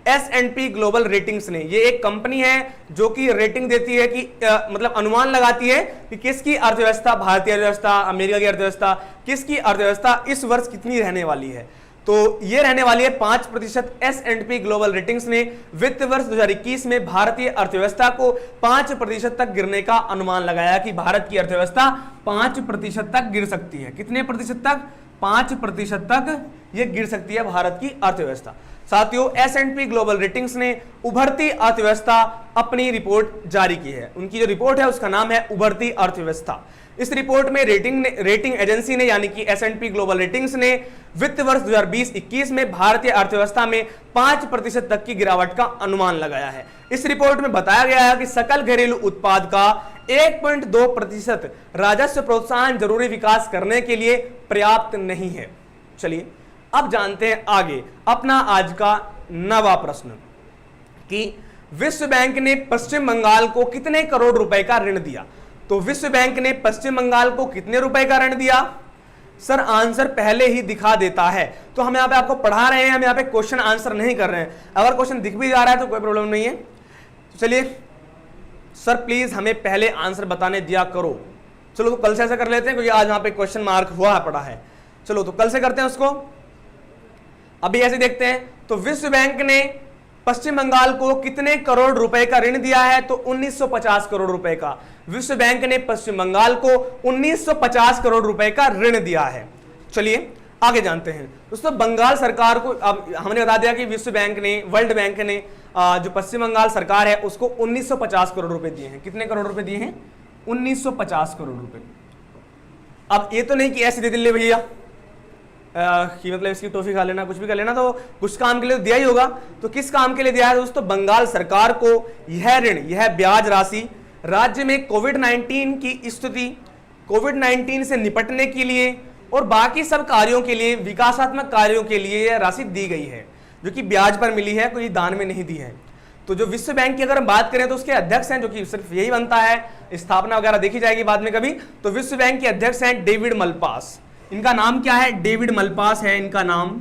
S&P ग्लोबल रेटिंग्स ने। ये एक कंपनी है जो कि रेटिंग देती है कि मतलब अनुमान लगाती है कि किसकी अर्थव्यवस्था, भारतीय अर्थव्यवस्था, अमेरिका की अर्थव्यवस्था, किसकी अर्थव्यवस्था इस वर्ष कितनी रहने वाली है। तो ये रहने वाली है 5%। S&P ग्लोबल रेटिंग्स ने वित्त वर्ष 2021 में भारतीय अर्थव्यवस्था को 5% तक गिरने का अनुमान लगाया कि भारत की अर्थव्यवस्था 5% तक गिर सकती है। कितने प्रतिशत तक? 5% तक ये गिर सकती है भारत की अर्थव्यवस्था। साथियों, S&P ग्लोबल रेटिंग्स ने उभरती अर्थव्यवस्था अपनी रिपोर्ट जारी की है। उनकी जो रिपोर्ट है उसका नाम है उभरती अर्थव्यवस्था। इस रिपोर्ट में रेटिंग एजेंसी ने यानी कि S&P ग्लोबल रेटिंग्स ने वित्त वर्ष 2020-21 में भारतीय अर्थव्यवस्था में 5% तक की गिरावट का अनुमान लगाया है। इस रिपोर्ट में बताया गया है कि सकल घरेलू उत्पाद का 1.2% राजस्व प्रोत्साहन जरूरी विकास करने के लिए पर्याप्त नहीं है। चलिए अब जानते हैं आगे अपना आज का नवा प्रश्न कि विश्व बैंक ने पश्चिम बंगाल को कितने करोड़ रुपए का ऋण दिया। तो विश्व बैंक ने पश्चिम बंगाल को कितने रुपए का ऋण दिया? सर आंसर पहले ही दिखा देता है, तो हम यहाँ पे आपको पढ़ा रहे हैं, हम यहाँ पे क्वेश्चन आंसर नहीं कर रहे हैं। अगर क्वेश्चन दिख भी जा रहा है तो कोई प्रॉब्लम नहीं है। तो चलिए सर प्लीज हमें पहले आंसर बताने दिया करो। चलो तो कल से ऐसा कर लेते हैं क्योंकि आज यहाँ पे क्वेश्चन मार्क हुआ पड़ा है। चलो तो कल से करते हैं उसको। अभी ऐसे देखते हैं, तो विश्व बैंक ने पश्चिम बंगाल को कितने करोड़ रुपए का ऋण दिया है? तो 1950 करोड़ रुपए का। विश्व बैंक ने पश्चिम बंगाल को 1950 करोड़ रुपए का ऋण दिया है। चलिए आगे जानते हैं दोस्तों। बंगाल सरकार को अब हमने बता दिया कि विश्व बैंक ने, वर्ल्ड बैंक ने जो पश्चिम बंगाल सरकार है उसको 1950 करोड़ रुपए दिए हैं। कितने करोड़ रुपए दिए हैं? 1950 करोड़ रुपए। अब ये तो नहीं कि ऐसे दे दिले भैया कि मतलब इसकी टॉफी खा लेना, कुछ भी कर लेना, तो कुछ काम के लिए दिया ही होगा। तो किस काम के लिए दिया है दोस्तों? बंगाल सरकार को यह ऋण, यह ब्याज राशि राज्य में कोविड-19 की स्थिति, कोविड-19 से निपटने के लिए और बाकी सब कार्यों के लिए, विकासात्मक कार्यों के लिए यह राशि दी गई है, जो कि ब्याज पर मिली है, कोई दान में नहीं दी है। तो जो विश्व बैंक की अगर हम बात करें तो उसके अध्यक्ष हैं, जो कि सिर्फ यही बनता है, स्थापना वगैरह देखी जाएगी बाद में कभी। तो विश्व बैंक के अध्यक्ष हैं डेविड मलपास। इनका नाम क्या है? डेविड मलपास है इनका नाम,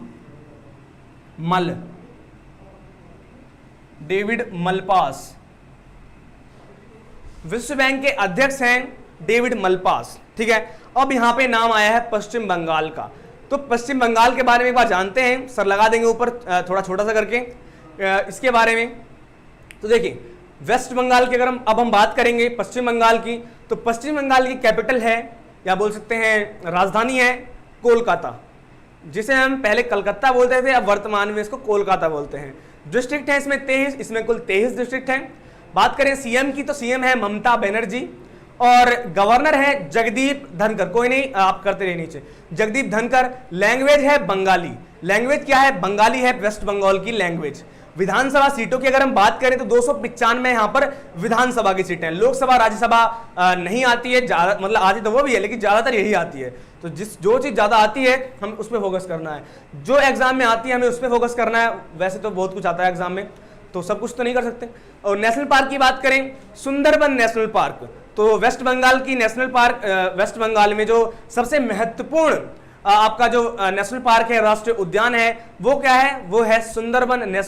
डेविड मलपास विश्व बैंक के अध्यक्ष हैं डेविड मलपास। ठीक है, अब यहां पे नाम आया है पश्चिम बंगाल का। तो पश्चिम बंगाल के बारे में एक बार जानते हैं, सर लगा देंगे ऊपर थोड़ा छोटा सा करके इसके बारे में। तो देखिए वेस्ट बंगाल की अगर हम बात करेंगे पश्चिम बंगाल की, तो पश्चिम बंगाल की कैपिटल है या बोल सकते हैं राजधानी है कोलकाता, जिसे हम पहले कलकत्ता बोलते थे, अब वर्तमान में इसको कोलकाता बोलते हैं। डिस्ट्रिक्ट है इसमें 23, इसमें कुल 23 डिस्ट्रिक्ट हैं। बात करें सीएम की, तो सीएम है ममता बनर्जी और गवर्नर है जगदीप धनखड़। कोई नहीं, आप करते रहिए नीचे, जगदीप धनखड़। लैंग्वेज है बंगाली। लैंग्वेज क्या है? बंगाली है वेस्ट बंगाल की लैंग्वेज। विधानसभा सीटों की अगर हम बात करें तो 295 यहाँ पर विधानसभा की सीटें हैं। लोकसभा राज्यसभा नहीं आती है, ज्यादा मतलब आती तो वो भी है, लेकिन ज्यादातर यही आती है। तो जो चीज ज्यादा आती है हम उस पर फोकस करना है, जो एग्जाम में आती है हमें उस पर फोकस करना है। वैसे तो बहुत कुछ आता है एग्जाम में, तो सब कुछ तो नहीं कर सकते। और नेशनल पार्क की बात करें, सुंदरबन नेशनल पार्क, तो वेस्ट बंगाल की नेशनल पार्क, वेस्ट बंगाल में जो सबसे महत्वपूर्ण आपका जो नेशनल पार्क है, राष्ट्रीय उद्यान है, वो क्या है? वो है सुंदरबन नेशनल